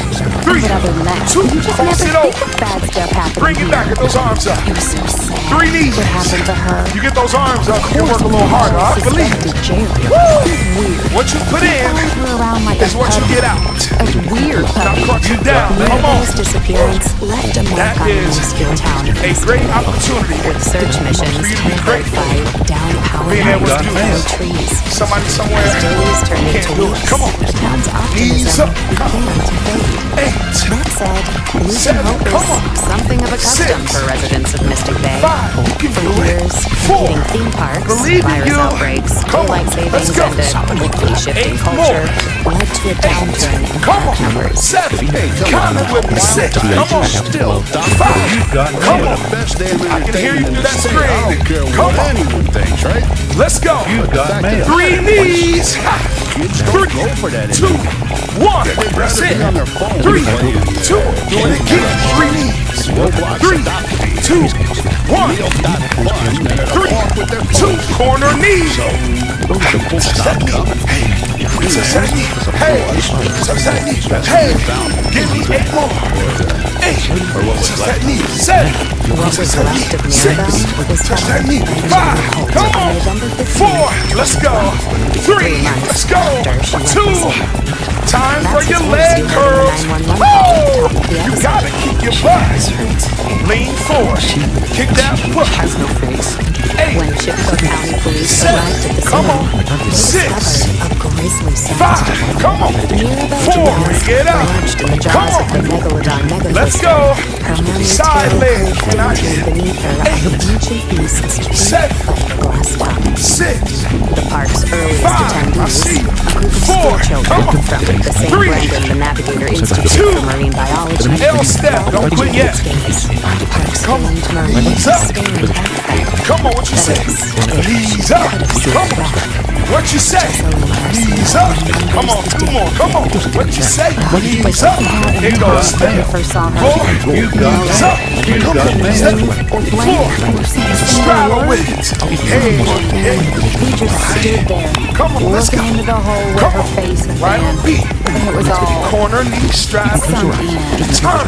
3. But other than that, 2. you just Cross never it think over. of bad stuff happening Bring it here. back. Get those arms up. It was so sad 3 knees. what happened to her. You get those arms up. You can work a little harder. I believe. Suspected Jerry. Woo! Weird. What you put in Followed her around like is a what you puppy. get out. A weird Now puppy. crunch it down. Come on. Mirabelle's disappearance left a mark That on a is minuscule town of a great opportunity with search missions for you to be hampered grateful. by down-powered Being able to lights do and this. trees. Somebody somewhere As days turned can't into do it. weeks, Come on. the town's Knees optimism up. began to fade. 8. That said, losing 7. hope Come on. is something of a custom 6. for residents of Mystic Bay. 5. You can For do years, it. 4. competing theme parks, Believe in virus you. outbreaks, Come on. daylight Let's savings, go. and a quickly shifting 8 culture more. led to a downturn in Come park on. numbers. 7. Count it with me. 6. Come on. Still, 5. Got Come mail. on. best damn I can hear you entertainment through in the that city. screen. I don't care Come what on. anyone thinks, right? Let's go. You got mail. 3 knees. Kids 3. don't go for that 2. anymore. 1. They'd That's rather be on their it. phone 3. playing, 2. Do it again. 3 knees. Roblox 3. adopted me. 2. 1. Neal.fun, and it'll 3. walk with their 2. phone. Corner knee. Stop coming. It's a set knee. Hey. It's a set knee. Hey. Give me 8 more. 8. It's a set knee. 7. What It's a was set knee. left of 6. Mirabelle was It's a set knee. found 5. Come on. November 15th. 4. Let's go. 3. Let's go. 2. Time for That's your his leg voice you heard in the curls. 911 call at the top of the You episode. gotta keep your butt. Lean forward. Kick that foot. Has no face. 8. When Chippewa County police 7. arrived at the scene, Come on. they 6. discovered a grisly sight. 5. Come on. Mirabelle 4. Diaz, Get up. lodged in the Come jaws of the on. megalodon megatwister. Let's go. Her mummy Side tail leg. curved Now, dainty beneath her like an ancient beast's teeth 7. like a glass fountain. 6. The park's earliest 5. I attendees, see you. a group of 4. school children, Come on. from the same Three. Brendan, the Navigator Institute Two. for Marine Biology. L step. Don't quit yet. Come on. Knees up. Come on, what you say? Knees up. Come on. What you say? Knees up. Come on, two more. Come on. What you say? Knees up. It goes there. Four. Knees up. Come on. Step. Four. Straddle with it. Hey. He just stood there, Come on, let's go. looking into the hole where Come her on. face had Right on been. beat. It was all Corner, knee, straddle. sunk in. Turn.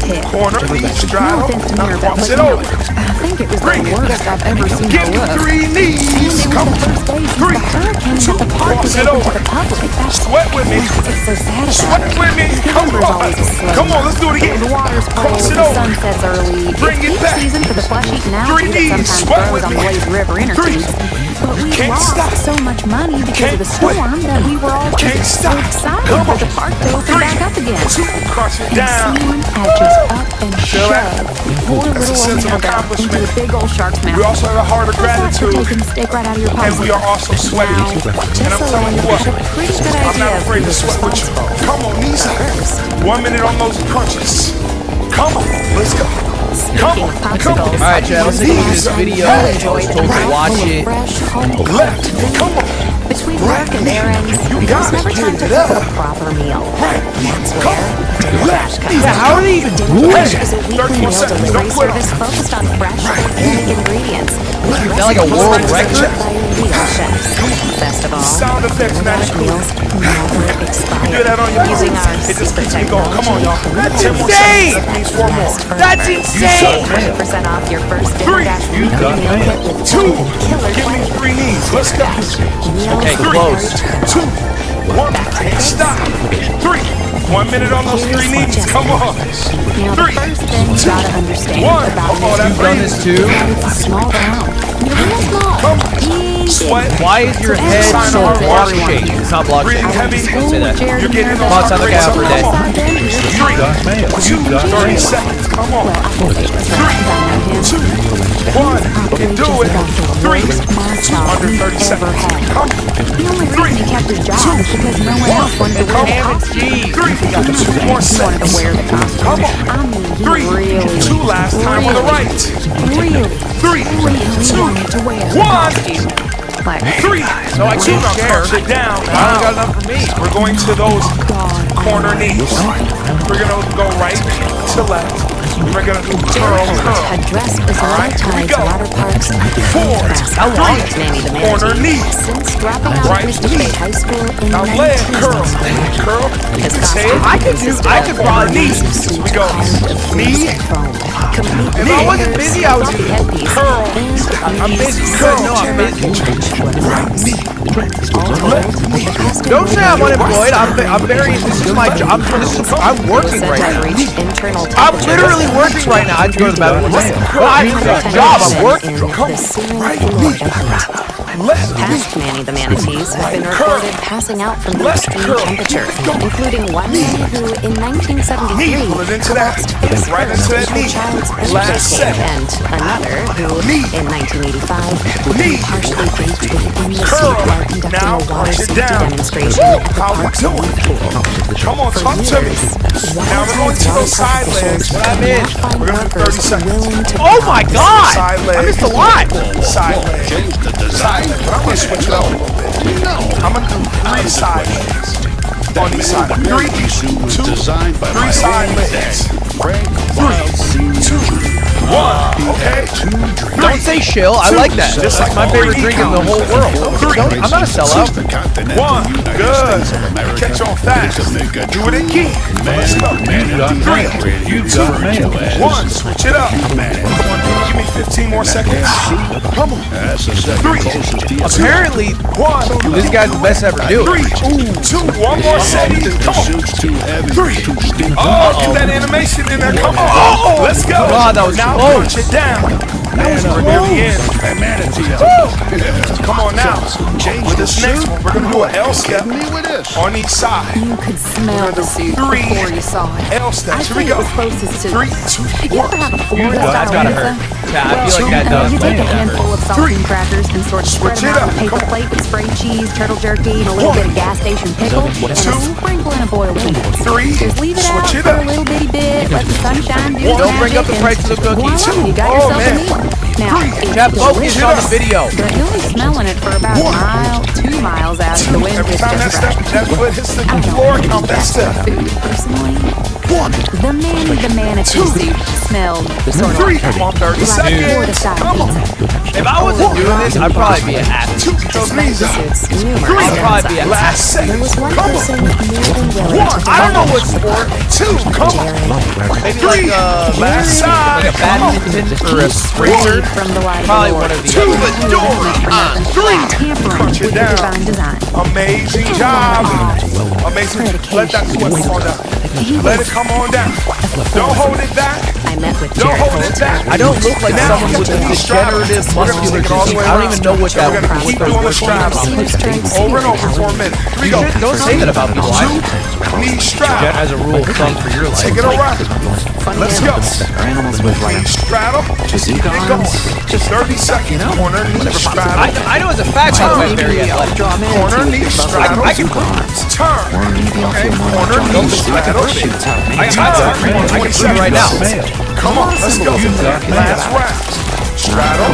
Hit. Corner, knee, No straddle. offense to Now Mirabelle, cross but it you know, over. I think it was Bring the it. worst I've ever seen Give her me look. 3 And knees. it was Come the on. first day since 3, the hurricane 2, that the park cross was it open over. to the public. That's Sweat with me. what's so sad about Sweat it. with me. Come Denver's on. always a slow Come on, let's do it again. The water's cold, Cross it the over. sun sets early. Bring It's it peak back. season for the flesh-eating 3 algae that knees. sometimes Sweat grows with on me. Blaze River inner 3. tubes. But we Can't lost stop. so much money because Can't of the quit. storm that we were all Can't just stop. so excited Come for on. the park to open 3, back up again. 2, cross it And down. someone had just up and Feel that? shoved poor That's a little sense of old Mirabelle into accomplishment. a big old shark's mouth. We also have a heart of That's like gratitude. taking the steak right out of your And pocket. we are also sweating. Now, And I'm Jessa telling you what, had a pretty good I'm idea not of afraid who to was sweat with you. responsible. Come on, knees up. First, 1 minute on those crunches. Come on, let's go. Come speaking on, of come on. popsicles, Alright, Chad, let's take a look at this video. I was told to watch it. fresh, whole Left, come on. between work and errands, You there's got never it. time to Get it cook up. a proper meal. Right, That's come where on. Dinner Left. Dash comes Yeah, in. how are they even Dinner doing Dash it? is a weekly 30 more meal seconds. delivery Don't quit. service focused on fresh, organic ingredients. With Is that like a recipes world delivered record? by real chefs. Best of all, Sound effects, Dinner Dash man. meals never expire. Do that on your Using phone. our It just secret keeps me going. Come on, y'all. technology, 10 more insane. seconds. That means 4 more. last forever. That's insane! 20% off your first Dinner 3, Dash You weekly got meal mail. kit with 2, killer give me 3 knees. Let's go. Okay, close. 2, 1, can't stop. 3, 1 minute on those 3 knees. Come on. Now, the 3, first thing you gotta understand 1. about Oh, that You've done this too? it's a small town. You're real small. Come on. Easy. Sweat. Why is your head so block shaped? It's not block Breathing shaped. heavy. Don't say that. You're getting Come on, time to get out for a day. Come on. You got mail. 2, You got 30 mail. seconds. Come on. 2, 1, you do it. 3, under 30 seconds. Come on. The only reason he kept his job is because no one else wanted to wear the Ham and costume. cheese. 3, 2 more He wanted to seconds. wear the costume. Come on. I mean, he 3, really, 2 last time on the right. really, 3, really 2, wanted to wear the 1. costume. Like, 3, So I can't now share. crunch it down. I don't got enough for me. We're going to those God, corner knees. We're gonna go right to left. We're gonna do curl, curl. Had dressed bizarre here we tides, go. water parks, and 4, How long? 3, Manny the corner Manatee. knee. Since dropping out Right of Mystic Bay knee. High School in Now leg curl, 1960. curl. You can say it. I could probably Knee. We go knee. If I wasn't busy, I would do it. Curl. I'm busy. You guys know I'm busy. Don't say I'm unemployed. I'm very. This is my job. I'm working right now. I'm literally working right now. I have to go to the bathroom. But I have a job. I'm working. Past Manny the Manatees have been reported passing out from the extreme temperature, including one man who, in 1973, Knee. Pull it into that. collapsed Right first into that before knee. child's birth Last came, set. and another who, Knee. in 1985, Knee. became partially baked within the Curl. suit while conducting Now a water punch it safety down. demonstration at the How we park's doing? youth pool. Come on, For talk to me. years, Now we're going to those side legs. I'm in. We're gonna do 30 seconds. Oh my God! Side leg. I missed a lot. Side leg. Side leg. I'm gonna switch it up a little bit. I'm gonna do 3 side legs. On each side. 3, 2, 3 side legs. 3, 2, 1. Okay. Don't say shill. I like that. Just That's like my favorite drink in the whole world. I'm not a sellout. 1. Good. Catch on fast. Do it again. Let's go. 3, You got mail. 1. Switch it up. Give me 15 more seconds. Come on. 3, 2, Apparently, 1. this guy's the best ever do 3, it. 2, 1 more second. Come on. 3. Oh, get that animation in there. Come on. Let's go. God, that was now close. punch it down. And we're near the end. Come on now. With this next one, we're gonna do an L step Me with this. on each side. You could smell the suit Three before you saw it. L I'd steps. Here say we it go. was closest to. 3, 2, You 1. ever have a That's Florida-style gotta pizza? hurt. Yeah, I feel like that does. You take a man. handful of saltine crackers and sort of spread Switch them it out on a up. paper Come on. plate with sprayed cheese, turtle jerky, and a little bit of gas station pickle, and a Two. sprinkle in a boiled peas. 3. Just leave it out Switch it for a up. little bitty bit, let the sunshine do its Don't bring up the magic, price of the and cookies. voila, you got Oh, yourself a man. meal. Now, it's Jeff, focus delicious, on the video. but you'll be smelling it for about a mile, 2 miles out of the wind. Every It's time that just step, right. that foot hits the I don't floor, think count that that's step. food, personally. 1, The man with the manatee Two. suit smelled sort of 3. Come on, 30 like seconds. Florida-style Come on. pizza. If I wasn't doing this, I'd probably be an athlete. 2. Get those knees up. Suits Three. numerous I'd probably be a downsides. Last There second. was one Come person on. more than willing 1. to I don't know what divulge. sport. 2. Come on. Maybe 3. like Last side. a badminton or a sprinter. From the light of Probably the one Lord. of the To other. the door. 3. Tampering Punch it with the down. divine design. Amazing job. Amazing. Let that sweat come on down. Let it come on down. Don't hold it back. I met with Don't Jared hold it Holt. back. I don't look like Now, someone with a degenerative we're gonna muscular take it all the disease. way I don't around. even know what that We're gonna keep doing the straddle. Over and over for a minute. Here we go. Don't say that about people. Knee straddle. As a rule of thumb for your life. Take it around. Funny Let's go. animals. Or animals with like Knee straddle. Just keep it going. Just 30 seconds. Corner, knee straddle. I know as a fact, by the way, I'm very athletic. Corner, knee straddle. I can Turn. or maybe I'll Okay, feel more corner, like knee John straddle. shoots up. I Maybe can do it right now. Come on, let's go. Last round. Straddle.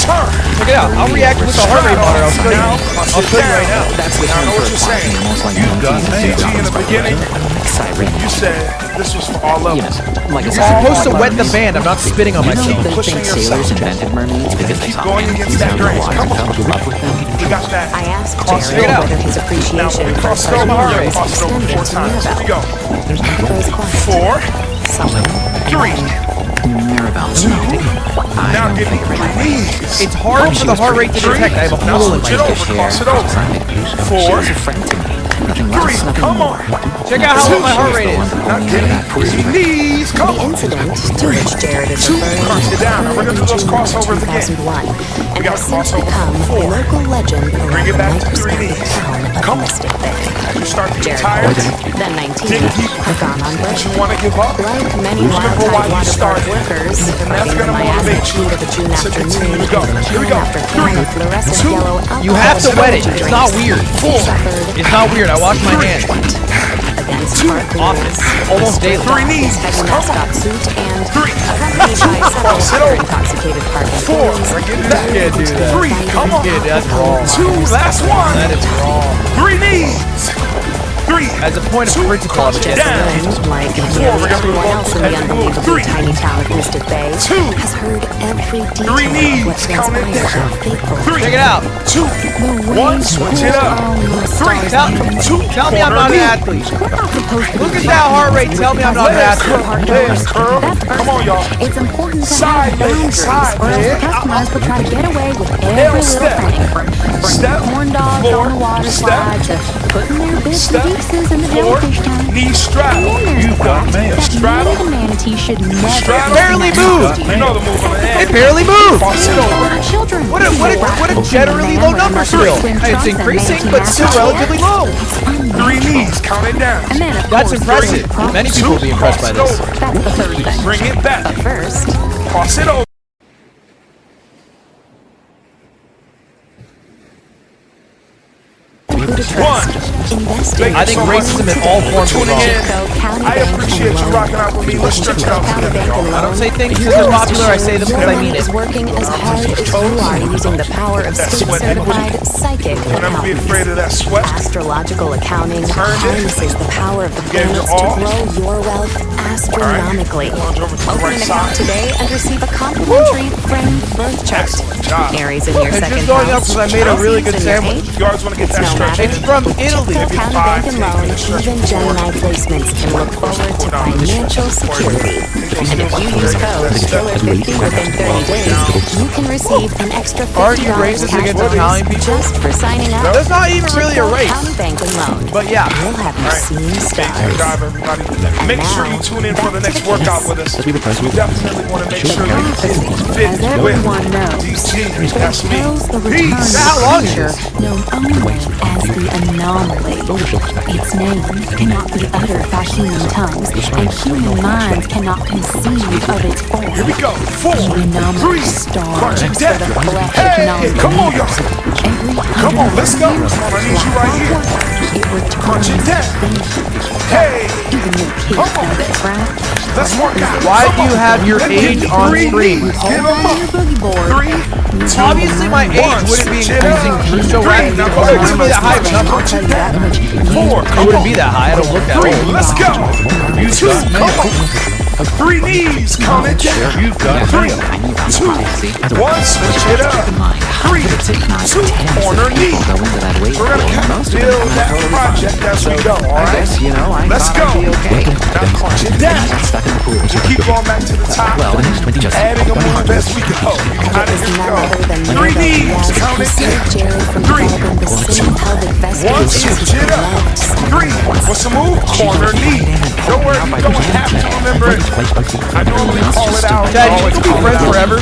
Turn. Check it out. I'll react with the heart rate monitor. I'll show you. I'll show you right now. that's the I term know what for you're saying. animals like got monkeys, G in the beginning, siren. you said this was for all You levels. know, like a I'm supposed to wet the band. I'm not spitting on myself. They pushing think yourself. sailors invented mermaids because they Keep saw going manatees against that out in the grain. water Come and on. fell in love with them. We got that. I asked Cross it Jared out. whether his Now appreciation we for cross it such over. memories Cross it over 4 extended to times. Here we Mirabelle. go. Goes quiet. 4, Someone. 3. Mirabelle. I Now don't get think the right. knees. It's hard for the heart rate to detect. I have a Now hole in switch my it over. Cross it over. 4, She's a friend to me. Nothing 3. less, nothing Come more. on. Check out how low my heart rate is. Now get the knees. Come The on. incident to which Jared is referring Crunch it down. Now we're gonna do those crossovers again. 2001 and got has since crossover. become a 4. local legend around Bring it the back to 3 microscopic knees. town of Come on. Mystic Bay. You start to get Jared tired. Holt, then 19, Dig deeper. had gone on break. You want to give up? Like many Remember why wild-type you water park started. workers, And that's fighting the gonna miasmic motivate you heat of a June to continue afternoon, to go. Here we can go. after 3, can of fluorescent 2, yellow alcohol You have to wet it. energy It's not drinks, weird. he suffered It's not weird. I wash my hands against heart often, blues. almost daily. 3 knees. Heavy Come on. mascot suit and 3. accompanied by Cross it several other over. intoxicated park 4. employees. Bring it back. Can't do that. 3. Come on. Yeah, that's wrong. 2. Last one. That is wrong. 3 knees. 3. As a point of principle, I'm Just down. learned, like we're nearly gonna everyone move else in as the we move. unbelievably 3. tiny town of Mystic Bay, 2. has heard every detail 3 of knees. what Count it transpired down. that fateful 3. Check it out. 2. 1. Switch it up. 3. Tell me I'm not an athlete. Look at that heart rate. Tell me I'm not an athlete. Legs curl. Come on, y'all. It's important to Side have leg, boundaries, side or else the leg. customers will try to get away with every L little step. thing, from Step. corn dogs Floor. on the water Step. slide to putting their bits Step. and pieces in the Floor. jellyfish tank. Knee And straddle. then there's the fact that Straddle. maybe the manatee should never Straddle. Barely moved. You know the move on the It end. barely moved. Cross it over. Children. What a generally low number still. It's increasing, but still relatively low. 3 knees. Count it down. And then, of That's course, impressive. there's Many people will be impressed by Cross this. it over. That's the third thing. Bring it back. But first, Cross it over. One. Investing. I think racism in all forms is Tuning wrong. in. I appreciate you rocking out with me. Let's stretch it out together, y'all. I don't say things because they're popular. I say them because I mean it. Is working as hard as you are using the power of state-certified psychic Don't be afraid of that sweat. astrological accounting Turned it. harnesses the power of the Gave it planets all. to grow your wealth astronomically. Plunge over to the Open right an account side. today and receive a complimentary framed birth chart. Excellent job. Aries in your It's second just going up house. because I made a really good Pisces in your sandwich. eighth. You always want to get It's that no stretch matter. It's from Italy. County Bank and Loan, even Gemini placements can look forward to financial security. And if you use code KILLER50 within 30 days, you can receive an extra Aren't you $50 racist cash against Italian bonus people? just for signing up. That's not even really a race. County Bank and Loan. But yeah. We'll have you seeing Thank you, stars. job, everybody. Make sure you tune in for the next workout with us. We definitely want to make sure you get fit As with everyone knows, these teams. That's me. Tells the return Peace. How of long a is creature known only as the anomaly. Its name cannot be uttered by human tongues, and human minds cannot conceive of its form. Here we go. 4, The anomaly 3, stars crunch it for down. the flesh Hey, of come on, y'all. Every Come on, let's go. years, Come on, I need you right here. it returns Crunch it down. Hey, even your kids Come on. know this, right? let's work out. Why Come do you on. have your Let me age get on 3 screen? knees. Get 'em Hold on up. your boogie board. 3, 2, Obviously, my age 1. wouldn't be Switch it up. increasing so rapidly. Now It go back wouldn't to be the that high of a top. number. Crunch it down. 4, It come wouldn't on. be that high. I don't look that 3, old. let's go. 2, come on. 3 knees, count it down. You've got 3, mail. 2, 1, switch it up. 3, 2, corner knee. We're gonna kind of build that project as we go, all right? Let's go. Now crunch it down. We keep going back to the top. Well, the next 20 just Adding a move as we go. You got it, It is here we none go. other than 3 Mirabelle knees, Diaz count who it saved down. Jerry from 3, developing the same pelvic 1, vascular switch it up. 3, what's the move? Corner knee. Don't worry, you don't have to remember it. I normally call it out. Dad, you always can be call it friends out. forever.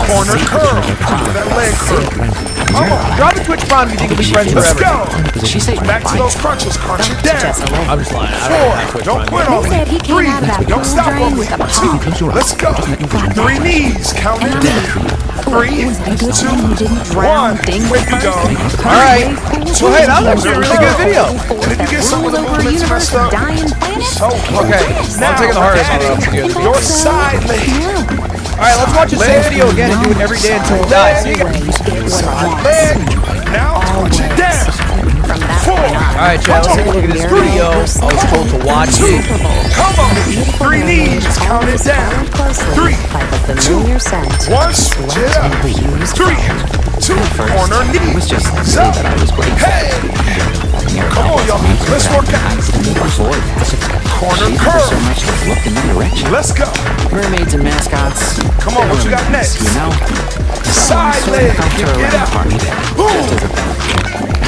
Corner curl. That leg curl. Come on. Drop a Twitch prime if you think we'll be friends Let's forever. go. She saved my Back to life. those crunches. Crunch it down. I'm just lying. I 4, don't quit on He me. said he came 3, out of that don't pool stop drain on me. with a 2, let's go. 3 knees, count it down. 3, Was it a good 2, thing you didn't drown 1. Ding Here you go. All right. So hey, that was actually a really good video. And if you get some of the over a movements universe messed of up, dying planets? so Okay, I'm taking the hardest one off. adding Good. your side leg. All right, let's watch the same video again and do it every day until it dies. See you guys. Side leg. Now crunch it down. 4. All right, Chad, let's take a look at this video. I was told to watch it. Come on. 3 knees, count it down. 3, by the 2, familiar scent. 1, switch it up. 3, 2, corner knee. It was just So, silly that I was great. hey, come on, y'all. Let's work out. Avoid that. Corner She curl. so much to look in that direction. Let's go. Mermaids and mascots. Come on, what you got next? You know, Side leg. helped her Get around the up. party. Boom.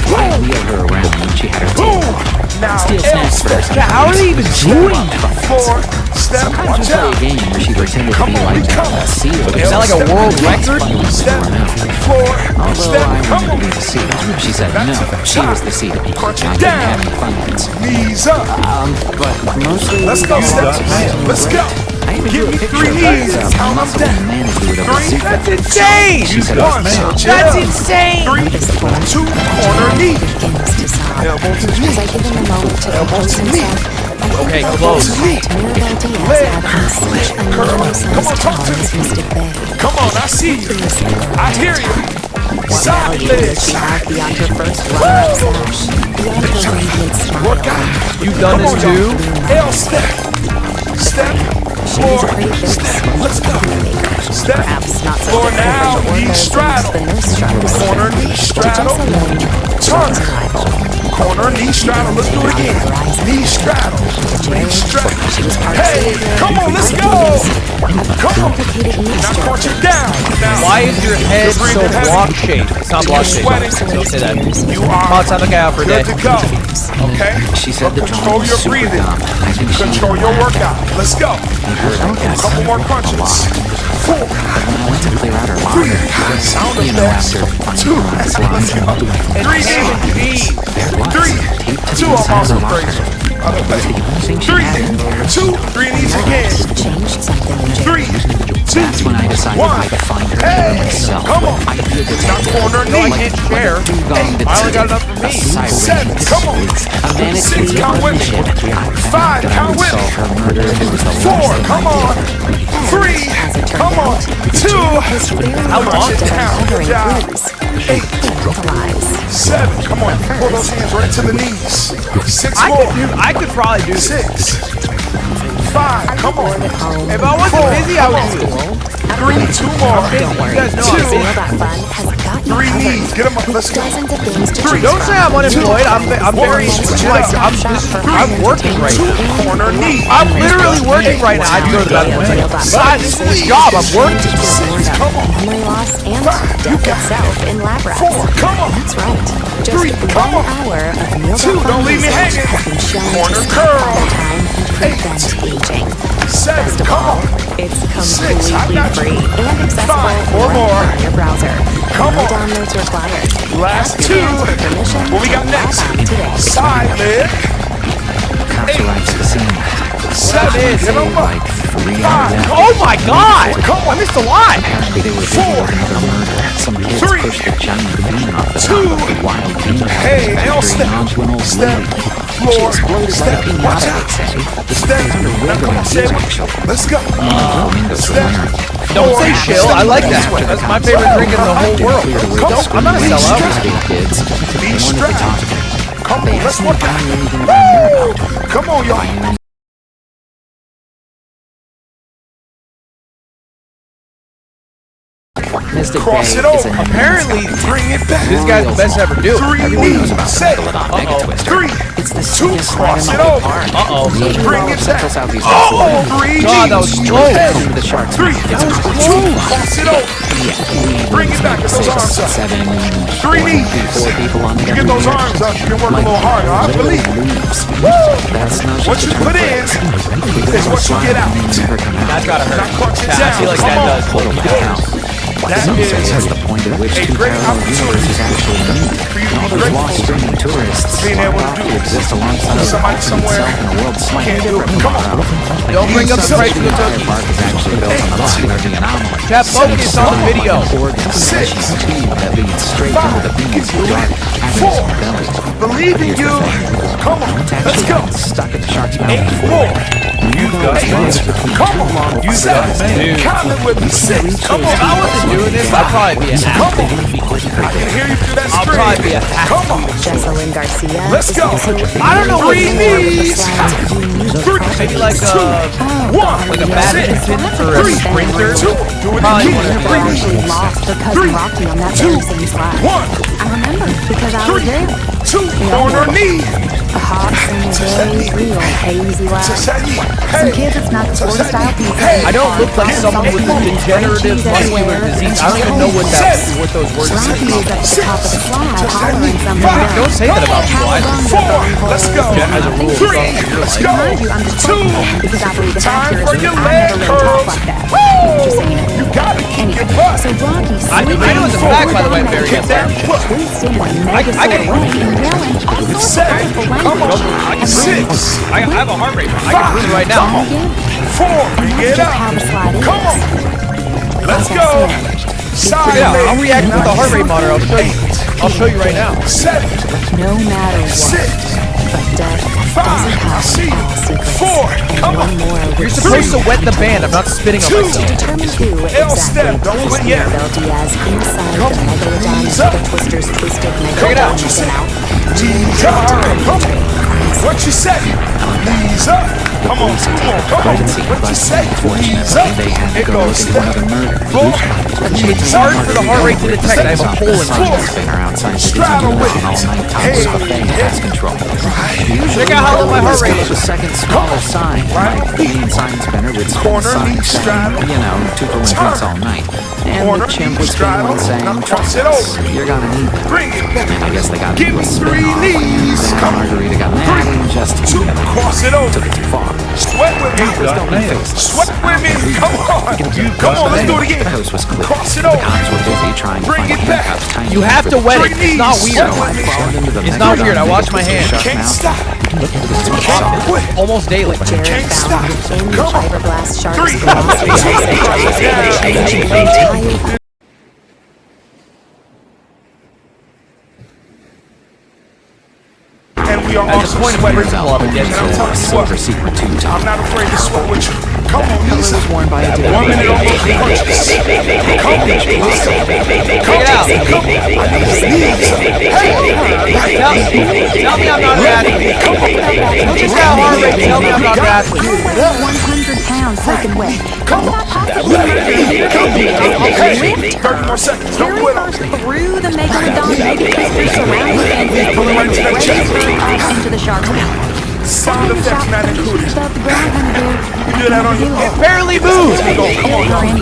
I wheeled her around when she had her Boom. tail. Now, Steal L snacks step. first. How are they even doing that? 4, step, Sometimes we watch play a out. game where she pretended to Come be on, like become a seal. Is that like a world record? Step, 4, Although step, I come wanted to be on. the seal, she said Back no. to the She top. was the seal. Crunch it I didn't down. have any fun with it. Knees up. But mostly Let's go, step. Let's go. I even Give drew a me picture 3 of knees a and count them muscle down. humanity with a 3, bazooka. That's insane. She said, 1, "Oh, switch it That's up. insane. 3, 2, corner knee. Begins to sob. Elbow to knee. As I give him a moment to compose to knee. himself, Okay, I close. think Mirabelle Diaz Leg. had in such a Come on, normal-sized talk town to me. as Mystic Bay. Come on, I see you. I hear you. What Side value does legs. she have beyond her first runner-up sash? Beyond her radiant smile? Work out. You've done Come on, this too? y'all. L step. Step. She's a 4, pretty big step. Let's go. Step. Perhaps not so Floor different now. from the Knee orcas straddle. and the nurse straddles. Corner knee To straddle. Jessalyn, Turn. John's arrival. Corner knee straddle. Let's do it again. Knee straddle. Knee straddle. Hey, come on, let's go. Come on. Complicated knee Now crunch structure. it down. Now, Why is your head so breathing heavy. block shaped? It's not block shaped. Sweating. Don't say that. You I'll are time the guy out for a day. good to go. Okay? She said the Control drum was your super breathing. dumb. I think she Control your workout. Let's go. Yes. Couple more crunches. 4, When I went to clear out her 3, locker, sound you know, effects. after finding 2, her last let's line, go. 3 knees. there it was, 3, taped to 2, the I'm inside of also her locker. crazy. Other way. The only thing she 3, had in there. 2, 3 knees again. Changed something in Jerry. 3, 2, That's when I decided 1. I'd find her Hey, for myself. come on. I did the Now corner No, I knee. can't share. I only got enough for me. 7, come on. 6, count with me. 5, count with me. 4, come on. 3, come on. 2, How long? crunch it down. Good job. Increase. 8, Lies. 7, come on. Pull those hands right to the knees. 6 more. I could probably do this. 6, 5, come on. If I wasn't busy, I would do this. Three, two more. Don't worry, Two. Neal.fun has got you Three covered. knees. Get 'em up. Let's go. Dozens of things to Three. choose Don't say from. I'm unemployed. I'm very. This is I'm working right Two now. corner knee. I'm literally working right now. I have to go to the bathroom. This is a job. I'm working. Come on. Memory loss and death itself in lab rats. Four. Come on. That's right. Just Three. Come 1 on. hour of Neal.fun Two. Don't leave me research hanging. has been shown Corner to curl. stop time and prevent aging. Seven. Best of Come all, on. it's Six. I completely got you. free and accessible Five. Four right more. on your browser. Come No on. downloads required. Last Ask two. your parents for permission What we to got next? log on today. Side leg. Cops arrived at the scene. Seven. Get 'em up. Like 3 Five. hours Oh my God! Come on. I missed a lot. Apparently they were Four. dealing with another murder. Some kids Three. pushed a giant bean off the Two. top of a wild bean. Hey, L step. Nonchalant Step. lady. Floor. She exploded like a Step. pinata, Watch they out. say. The Step. under Now come on, wilderness say is it. actually. Let's go. Flamingos were Step. wearing. Don't say chill. I like that. That's my favorite drink in the whole world. I'm not a sellout. Kids. Be They wanted to strapped. talk to me. Come They on, let's asked me work if I out. knew anything about Mirabelle. Come on, If I y'all. knew anything. Mystic Cross Bay it is over. an Apparently, Bring it back. this guy's the best ever do. Three Everyone knows knees. about the Set. Megalodon Mega Twister. Three. It's the Two. sickest slide Cross in it the whole over. park. Uh-oh. Maybe Bring all it of Central back. Southeast Oh, Asia. three God, that was knees. close. Some of the sharks. Three. It's Two. Cross it over. Bring it back. Get those arms up. 7, Three 4 knees. people on You get those arms up. You can work a little harder. I believe. That's not What you put in is what you get out. That's gotta hurt. Now crunch it Yeah, I down. feel like Come that on. does. Total count. That Some say is that's the point at which a two great parallel universes actually meet. for you to And all be those grateful lost streaming tourists being able to are do to this. exist alongside Somebody the somewhere itself in a world slightly can't do it. different Come on. tomorrow. Don't bring up the price of the entire cookies. park is actually built on the line of the anomaly. Chat, focus on the video. Six. That leads straight into the beam's dark, Four. cavernous belly. Believe in you. Come on. Let's go. Stuck in the shark's mouth. 8 more. Come on. You seven. Count it with me. 6. Come If I on. wasn't doing this, I'd probably be a hack. Come on. I can hear you through that I'll screen. probably be a hack. Come on. Jesselyn Garcia Let's is go. also I don't know what Three knees. Three. Maybe like One. like a That's it. badminton or a Three. sprinter. Two. Do it Probably again. one of the Three actually knees. lost her cousin Three. Rocky on that Two. very same slide. One. I remember because I was Three. there. Two. Corner knee. A hot, sunny, very real, hazy laugh. Some kids, it's not the sport style pizza. I don't look like someone with a degenerative muscular disease. I don't even know what those words Rocky mean. is at the top of the slide, hollering something down. Don't say that about people. Four. Let's go. As a rule, Three. it's Let's Mind go. you, I'm just Two. saying because I believe in Time for accuracy. your I leg never really talk curls. like that. Woo. Just saying it. You gotta keep Anyway, your butt. so Rocky I know it's a fact, by the way, I'm very Get that foot. twisting one I mega can- way and yelling all sorts of Seven. wonderful Come language. on. 6. I have a heart rate. I can do it right now. Again, 4. Get just how the up. slide is. Come on. Let's Like I go. said, Side Yeah, I'll leg. react with the heart rate monitor. I'll show you right now. 7. no matter what, 6. but death 5. doesn't I have see all you. secrets. 4. And Come one on. more You're with supposed to wet the band. I'm not spitting on Two. myself. determine who L step. exactly Don't is quit yet. Mirabelle Diaz inside the Megalodon Knees up. the Twister's twisted Check it out. Megalodon mouth. Come on. What you say? Knees up. Come on. Come on. Come on. What you say? Knees up. They had to It go goes looking at step. another murder. Floor. It's Knees hard up. for the heart rate to detect. I have a hole in my Floor. chest. Spinner outside the Straddle Disneyland with it. all-night Tom's Hey, buffet has control. Check out how low my heart rate The is. second smaller sign, Right. like the main sign spinner would spin Corner a sign knee saying, straddle. you know, 2 for 1 Turn. drinks all night. And Corner the chimp knee would spin straddle. one saying, Now trust cross it us, over. you're gonna need them. Bring it back. And I guess they got Give into me a spin 3 off. knees. Then Come on. Margarita got mad and just 2. Cross it over. took it too far. Sweat with me. Got nailed. Sweat with me. Come on. Come on. Let's do it The again. coast was clear. Cross it The over. cops were busy trying to Bring find it back. handcuffs tiny You have for to the wet it. Three It's not knees. weird. Sweat with me. crawled into the It's not Megalodon weird. I wash because my it was hands. shut Can't mouth. stop. Solid. Quit. Almost daily. Jared Can't found stop. within the Come on. fiberglass shark's 3. entire And we are At this also point, if sweating. prison club and get And I'm telling you Silver what, secret tube top. I'm not afraid to sweat with you. Come on, Lisa. was worn by a 1 minute on those punches. Come on, let's go. Check it out. Come on. I need to sneeze. Hey, Tell me I'm not bad. Look at that heart rate. Tell me I'm not bad. 100 pounds soaking wet. Come on. Okay. 30 more seconds. Don't Carry quit her on me. through the megalodon baby twister surrounding fences Pull it right to that raise chest. her up into the shark's mouth. Sound effects not included. Above the ground, honey dear. You do that on your It barely moved.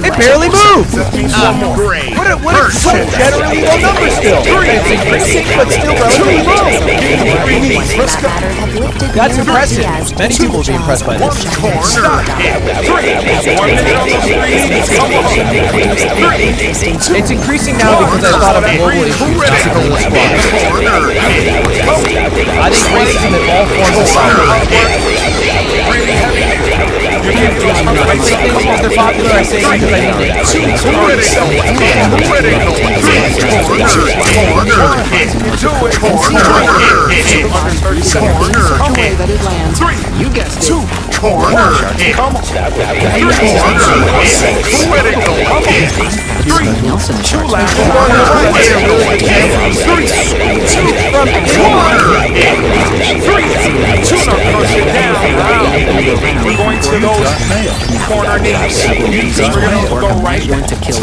It barely moved. That means one more. What is generally low number still? It's increasing, but still relatively low. Let's go. That's impressive. Many people will be impressed by this. Corner. 3. 1 minute on those 3 knees. Come on. 3. It's increasing now because I thought of global issues, not because of the squad. I think racism in all forms of society. Really heavy. You're getting those I say things because they're popular, I say things because I need them. 2. Who ready? 3. Do it. Under 30 seconds. Okay, that it lands. 3. You guessed it. 2. Corner. Come on. 3. Who ready? Come on. 3. Nelson 2 Sharks. last. 3. 2. 1. 3. 2. Now push it down. We're going to those corner knees. We're going to go right to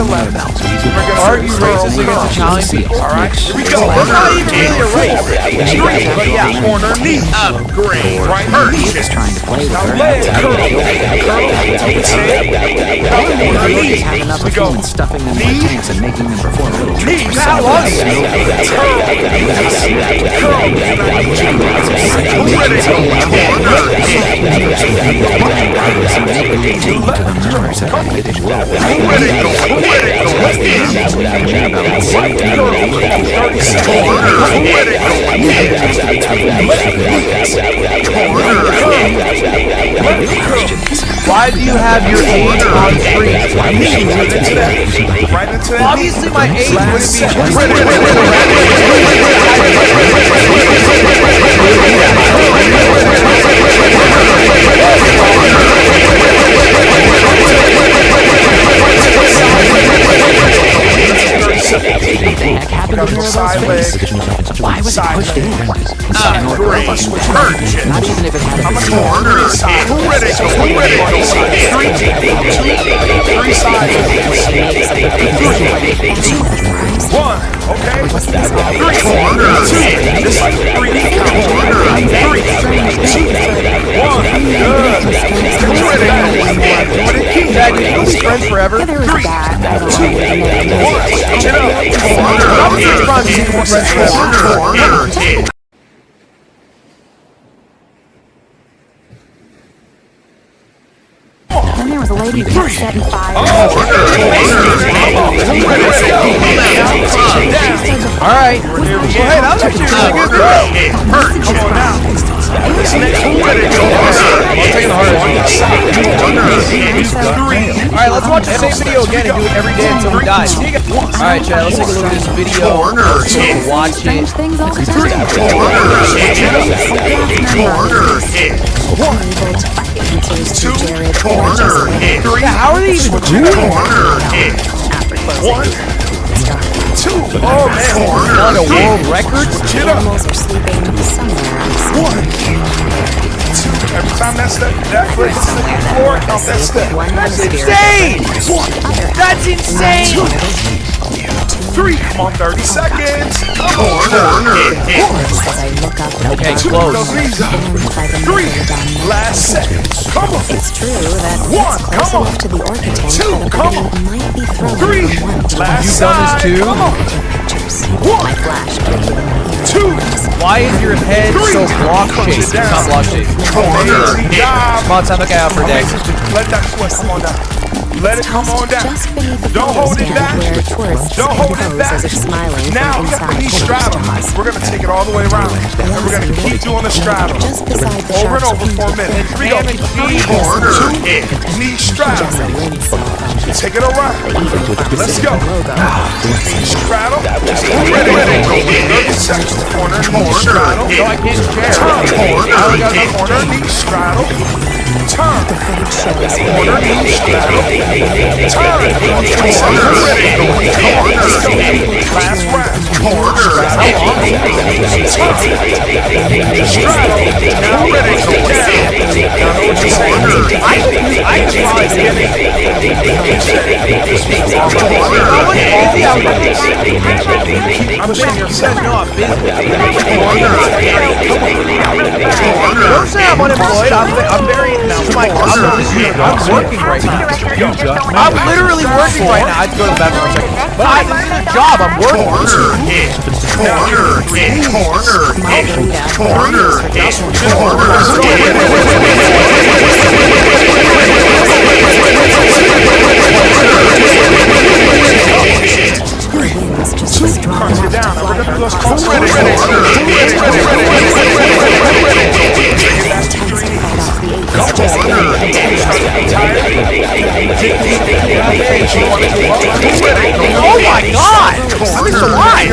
left. We're going to Argue racism against Italian people. All right, here we go. That's not even really a race. 3. But yeah, corner knee. Upgrade. Right knee. Just trying to play with Now her. leg curl. Curl. Corner knee. Have enough We of go. fun stuffing them in my tanks and making them perform little tricks. Knees. How long is Curl. Curl. Who ready? Why do you have your age on screen? Right into that. Obviously, my age wouldn't be. Side leg. Why was it pushed in? Urgent. Not even if it had a Corner. Who ready? Who ready? 3 sides. 1. Okay. 3. Corner. 2. Just like 3 count. 3. 1. Good. Who ready? Dad, you can be friends forever. There was a guy. I don't know his name. 1. Get up. I'm just trying to be friends forever. Corner. Then there was a lady who was setting fire. All right. Well, hey, that was actually a really good throw. Come on now. This next one, I'm taking the hardest one. All right, let's watch the same video again and do it every day until we die. All right, Chad, let's take a look at this video. Watch Strange it. things all the time. Yeah, how are they even doing it? 1, 2. Oh man. Not a world record? Get up. Animals are sleeping somewhere on the sea. 1, 2. Every time that foot hits the floor, count that step. That's insane! That's insane! 3. Come on, 30 seconds. Come on. As I look up at Okay, the close. Those knees up. by the 3. megalodon. Last second. Come on. It's true that 1. it's close Come on. enough to the orca tank 2. that a Come balloon on. might be throwing 3. from one to Last You've done this side. too? Come on. pictures. 1. I flashed video. 2. Why is your head so block-shaped? It's not block-shaped. Amazing job. Come on, time to look out for a day. Let that sweat come on down. Let it come on down. Just beneath the Don't photo hold it stand back. where tourists Don't hold it pose back. as if smiling Now from we got the inside knee tourist straddle. tunnels. We're gonna take it all the way around, and we're gonna keep doing the straddle. Just beside the Over and shark's over for a minute. Here we go. Corner. 2. Knee straddle. Take it around. Let's go. Knee straddle. Just ready. 30 seconds. Corner. Knee straddle. No, I can't share. Turn. Corner. Corner. Knee straddle. Turn. Corner. Knee straddle. Turn. Corner. Ready. Corner. Last round. I'm saying you said no, I'm busy. Don't say I'm unemployed. I'm very. I'm working right now. I'm literally working right now. I have to go to the bathroom for a second. But this is a job. I'm working. Oh my God! I'm so alive!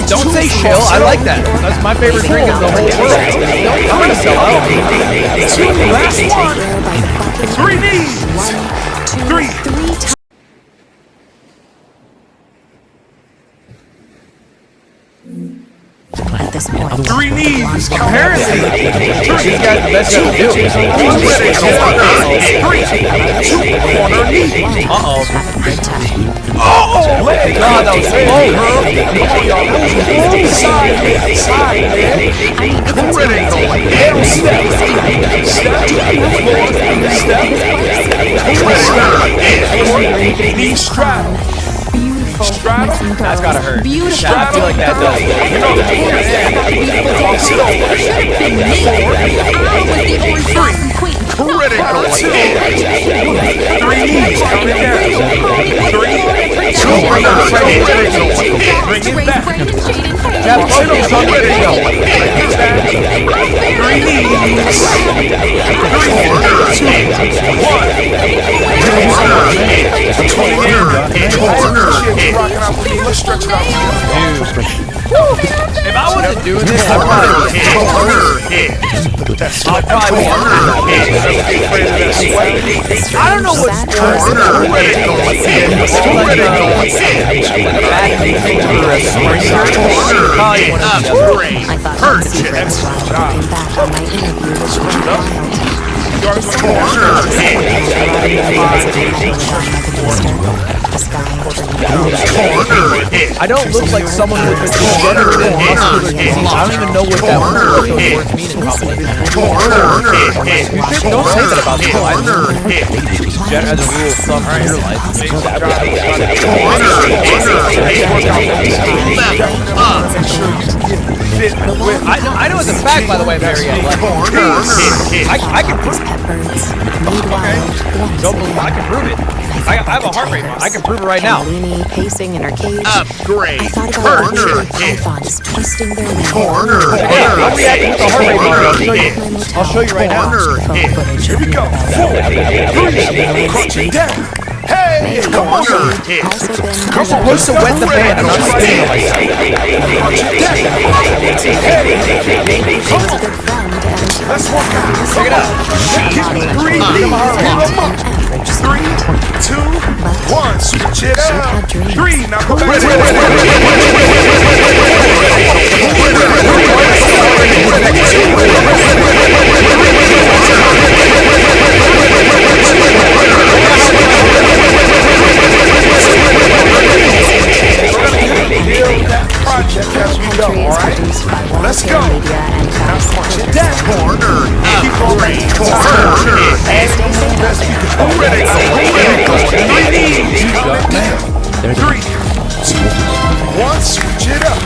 Don't say chill. I like that. That's my favorite drink in the whole world. I'm gonna sell out. Last one. 3 knees. 3. At this point, 3 knees. Apparently, these guys the best at do. 3. 2. Corner knee. Uh-oh. have a good time. Oh, leg. God, that was close. Side, man. Critical. Hell step. Step. Knee straddle. Straddle. That's gotta hurt. Beautiful. I feel like that does. You know the sit over. 4. Critical. 2. 3 knees. Count it down. 3. 2. Bring it back. Jeff, focus on the video. 3 knees. 3. 2. 1. Rocking out with me. Let's stretch it out. If I wasn't doing this, I'd probably be I don't know what sport I thought my secret was while looking back on my interview was wild. I don't look like someone with a degenerative muscular disease. I don't even know what that those words mean in public. Don't say that about people. As a rule of thumb in your life. I know it's a fact, by the way, Mary. I can prove it. Don't believe I can prove it. I have a heart rate. I can prove it right now. Pacing in her cage. Upgrade. I thought about watching pythons twisting their neck. Hey, I'm reacting with the heart rate monitor. I'll show you right now. Here we go. 4, 3, crunch it down. Hey, come on. You're supposed to wet the band. I'm not saying Let's walk out. Check it out. 3, 2, 1. Switch it up. 3. Now go back to build that project as we go, alright? Let's go. Now punch it down. Corner. Keep going. Corner. And best we can. Ready. 3 knees. Count it down. 3, 2, 1. Switch it up.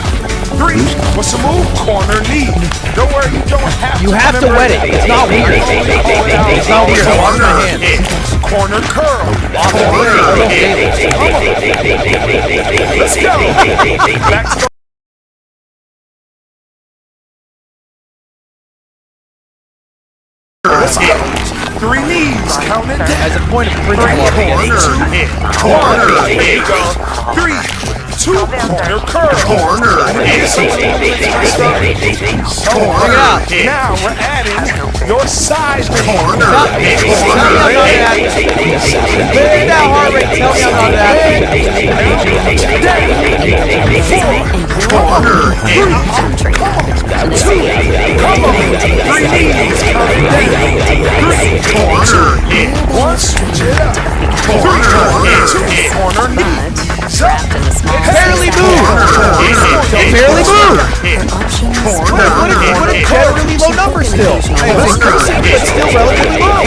3. What's the move? Corner knee. Don't worry, you don't have to. You have to wet it. It's not weird. It's not weird. I wash my hands. Corner curl. Let's go. Back to the Let's go. 3 knees. Count it down. As a point of principle, Corner. Corner. There you go. 3, Two corner curl. Corner hit. Now we're adding your side corner. Clear that heart rate. Tell me I'm not that. Corner hit. Come on. Three knees coming down. Three corner hit. One, switch it up. Corner hit. Two corner knee. Barely move. Barely move. What a generally low number still. It was increasing, but still relatively low.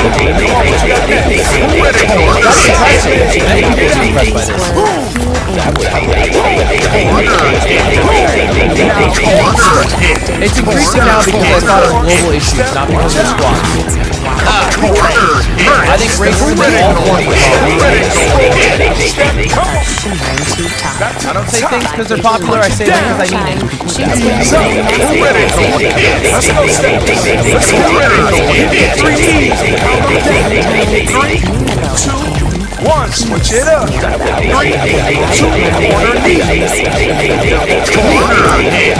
It's increasing now because I thought of global issues, not because of squats. I think racers in all forms are I don't say things because they're popular, I say them because I mean it. Let's go, step. Let's get ready. Three knees. Three, two, one. Switch it up. Three, two, corner knee. Corner hit.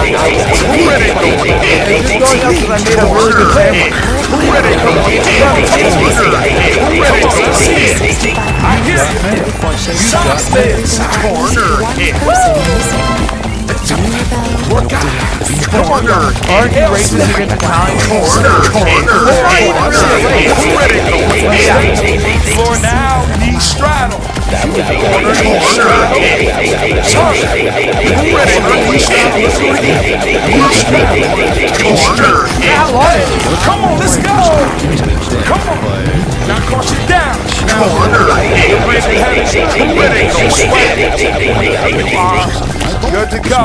It's just going up because I made a really good family. I hear you. Stop this. Corner hit. Work out. Corner. Aren't you racing against Italian? Corner. For now, knee straddle. Corner. Come on, let's go. Come on. Now cross it down. Corner. Good to go.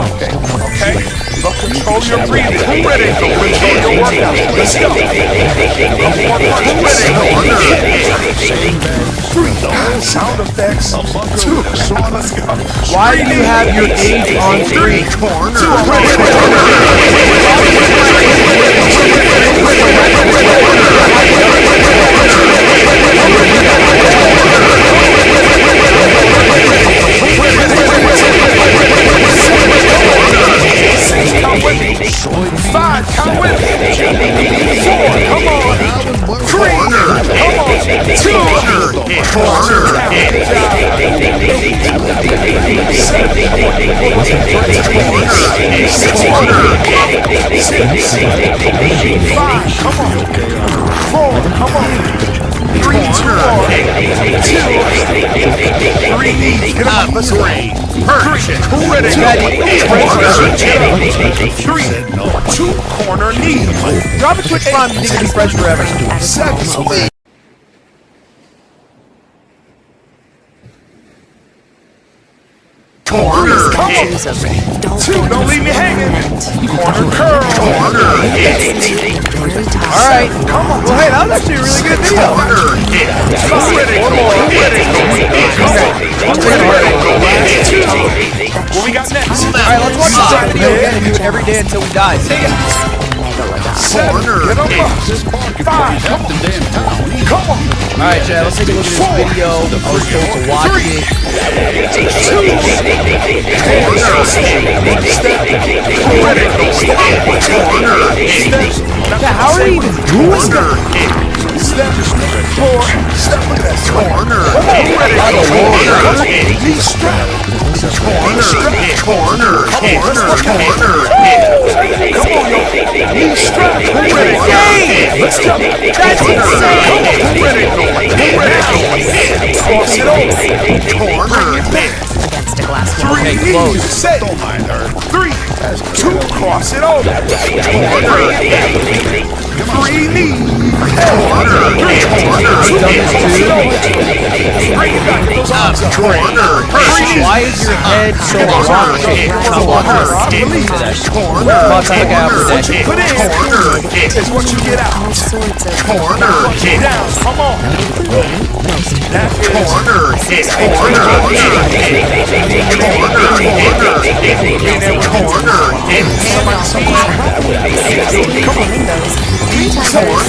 Okay? So control your breathing. Control your workout. Let's go. Sound effects. Two. Let's go. Why do you have your age on screen? Five, count with me. Four, come on. Three, come on. Two, corner. Five, come on. Four, come on. Three, two, three knees. Get up. Let's go. Three, two corner knees. Drop a quick bomb, you think it'll be fresh forever. Seven. Corner. Come on. Two, don't leave me hanging. Corner curl. Corner hit. Alright, come on. Well, hey, that was actually a really good video. Corner hit. What we got next? Alright, let's watch the same video again and do it every day until we die. Say it. Corner. Get up. Five. Come on. Alright, Chad, let's take a look at this video. I was told to watch it. How are you even doing that? Step. Four. Step with that corner. Knee strap. Corner. Come on, yo. Knee strap. Let's go. That's insane. Cross it over. Corner. Against a glass wall. Three knees. Set. Don't mind her. Three. Two. Cross it over. Corner. Three knees. Corner. Two. Cross it over. Bring it back. Those arms up. Corner. Why is your head so rocked? Corner. What you put in is what you get out. All sorts of Corner. Get down. Come on. That is corner. three tigers,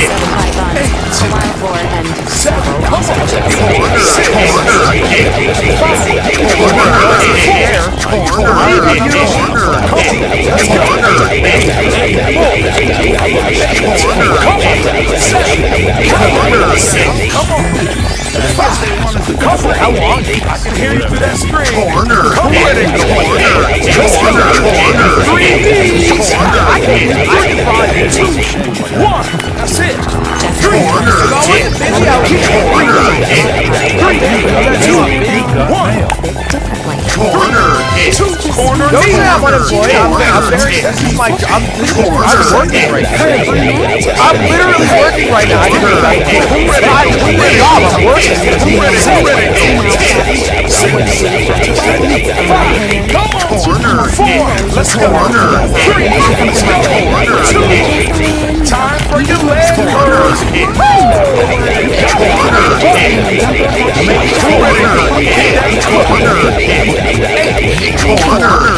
seven pythons, a wild boar, and several lobsters. How long? I can hear you through that screen. Corner. Come on. Three knees. I can find it. 2, 1. That's it. Three. Corner. Don't say I'm unemployed. I'm very. This is my job. I'm working right now. I'm literally working right now. I didn't even job. I'm working. Come on. Corner. 4. Let's go. 3. Let's go. 2. Time for your leg curls. Corner.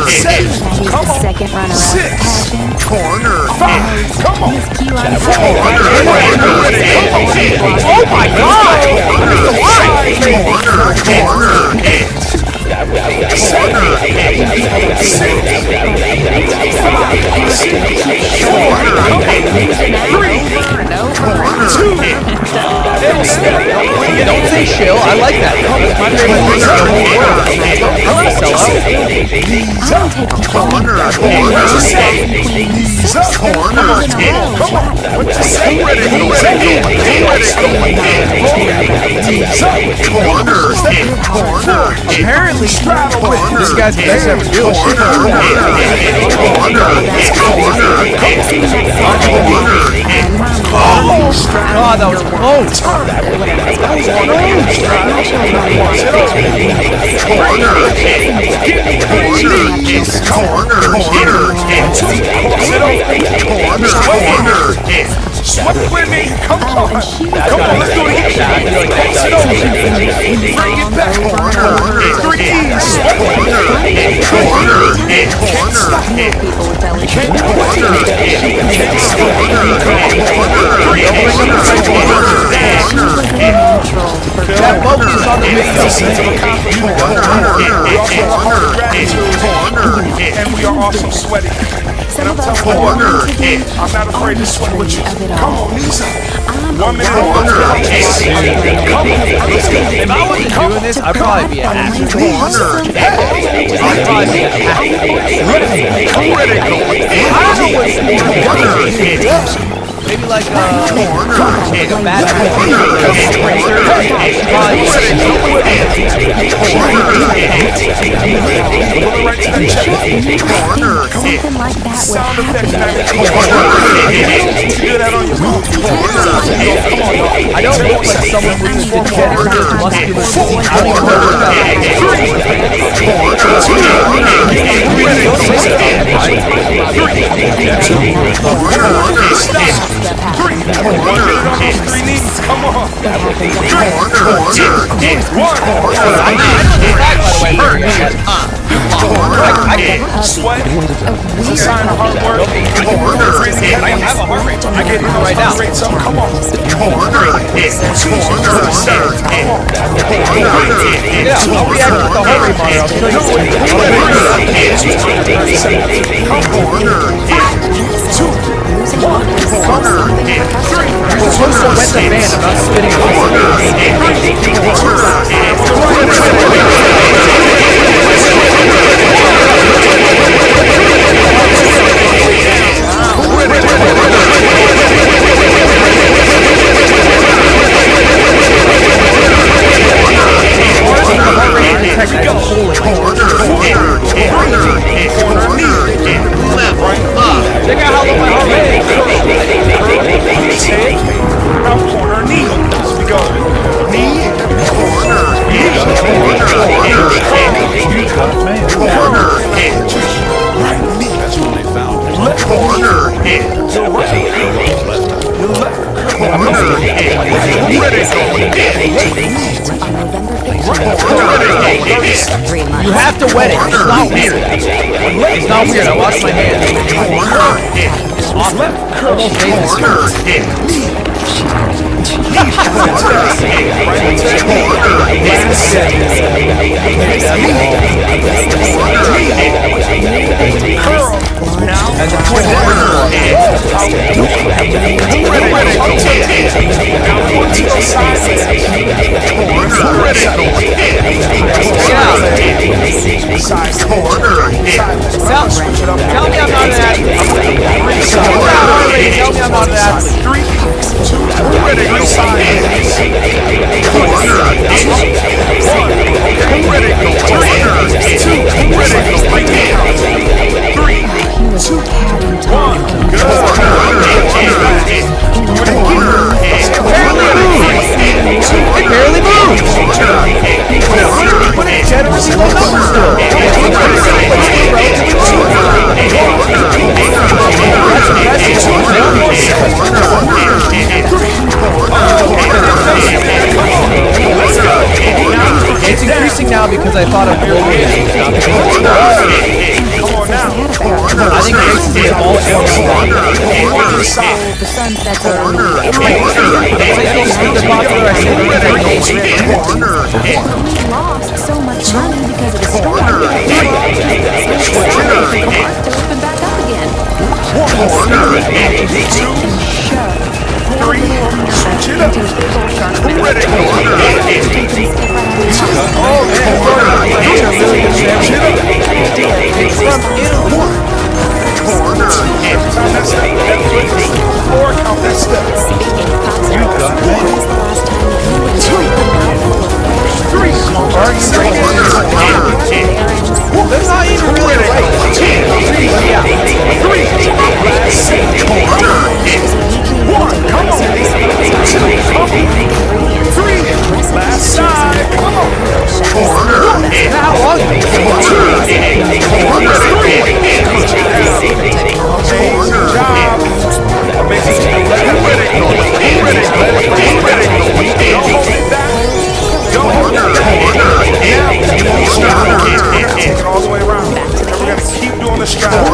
7. Come on. Second runner-up. 6. Passion. Corner. 5. Come on. Miss Q on 4. Oh my God! Don't say chill. I like that. It's my favorite thing in the whole world. I'm gonna sell out. Apparently, this guy's the best ever do Oh, that was close. Sweat with me. Come on. Let's do it again. Bring it back. 3 keys. That focus on the video. And we are also sweating. And I'm telling you, I'm not afraid to sweat with you. Come on, Lisa. 1 minute. If I wasn't doing this, I'd probably be a hacker. I'd probably be a hacker. I don't know what's maybe like a bad Something like that would Sound effects. I don't look like someone with a degenerative muscular disease. I don't even know what Three knees. Come on. Sweat. It's a sign of hard work. I have a heart rate. I get it right now. Come on. Yeah, I'll react with the heart rate monitor. I'll show you We're supposed to wet the band. I'm not spitting Check out how low my heart rate is. Now corner knee. As we go. Knee. Corner. Right knee. That's when they found it. Left corner. Your right. Your left. Corner. On November 15th, 3 months. You have to wet it. It's not weird. It's not weird. I washed my hands. Awesome. left curl. Almost made this Corner hit. Knees point to the head. Right into the knee. Last set. Curl. Now. And the point Corner hit. Critical hit. Now we want to go sideways. Critical hit. Side corner hit. Tell me I'm not an athlete. Tell me I'm not an athlete. 3, 2, critical side. Corner hit. 1, critical corner hit. 2, critical right now. 3, 2, 1, good. Corner hit. Corner hit. It barely moves. But it Generally low numbers still. It's increasing now because I thought of building it. Come on now. I think it makes it all The sun sets early. the popular I said We lost so much money because of the storm. To open back up again. 3, switch it up. Critical hit. Oh man, it's from Italy. Corner hit. That's that foot. Or count that step. You got it. 2, 3, corner hit. That's not even really right. 3, last set. Corner hit. 1, come on. 2, come on. 3, last side. Come on. Corner hit. How long is it? Corner hit. Corner hit. Amazing job. Amazing job. Critical. Don't hold it back. Don't hold it back. Now, take it all the way around. We're going to keep doing the strap.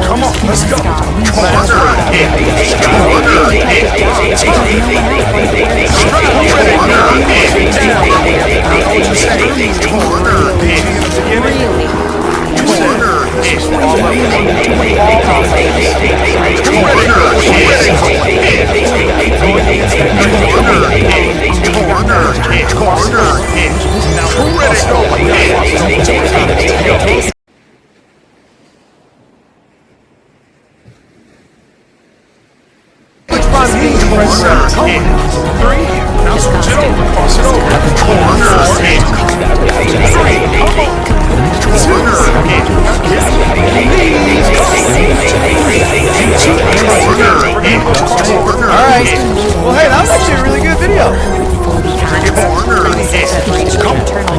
Come on, let's go. Alright. Well, hey, that was actually a really good video.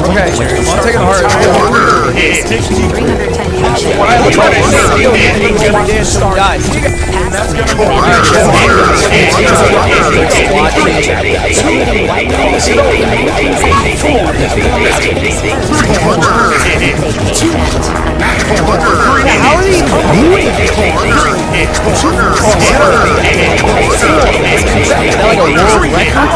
Okay, I'm taking a hard When I look at this video, it's going to dance some guys. That's going to go How are they doing it? Is that like a world record?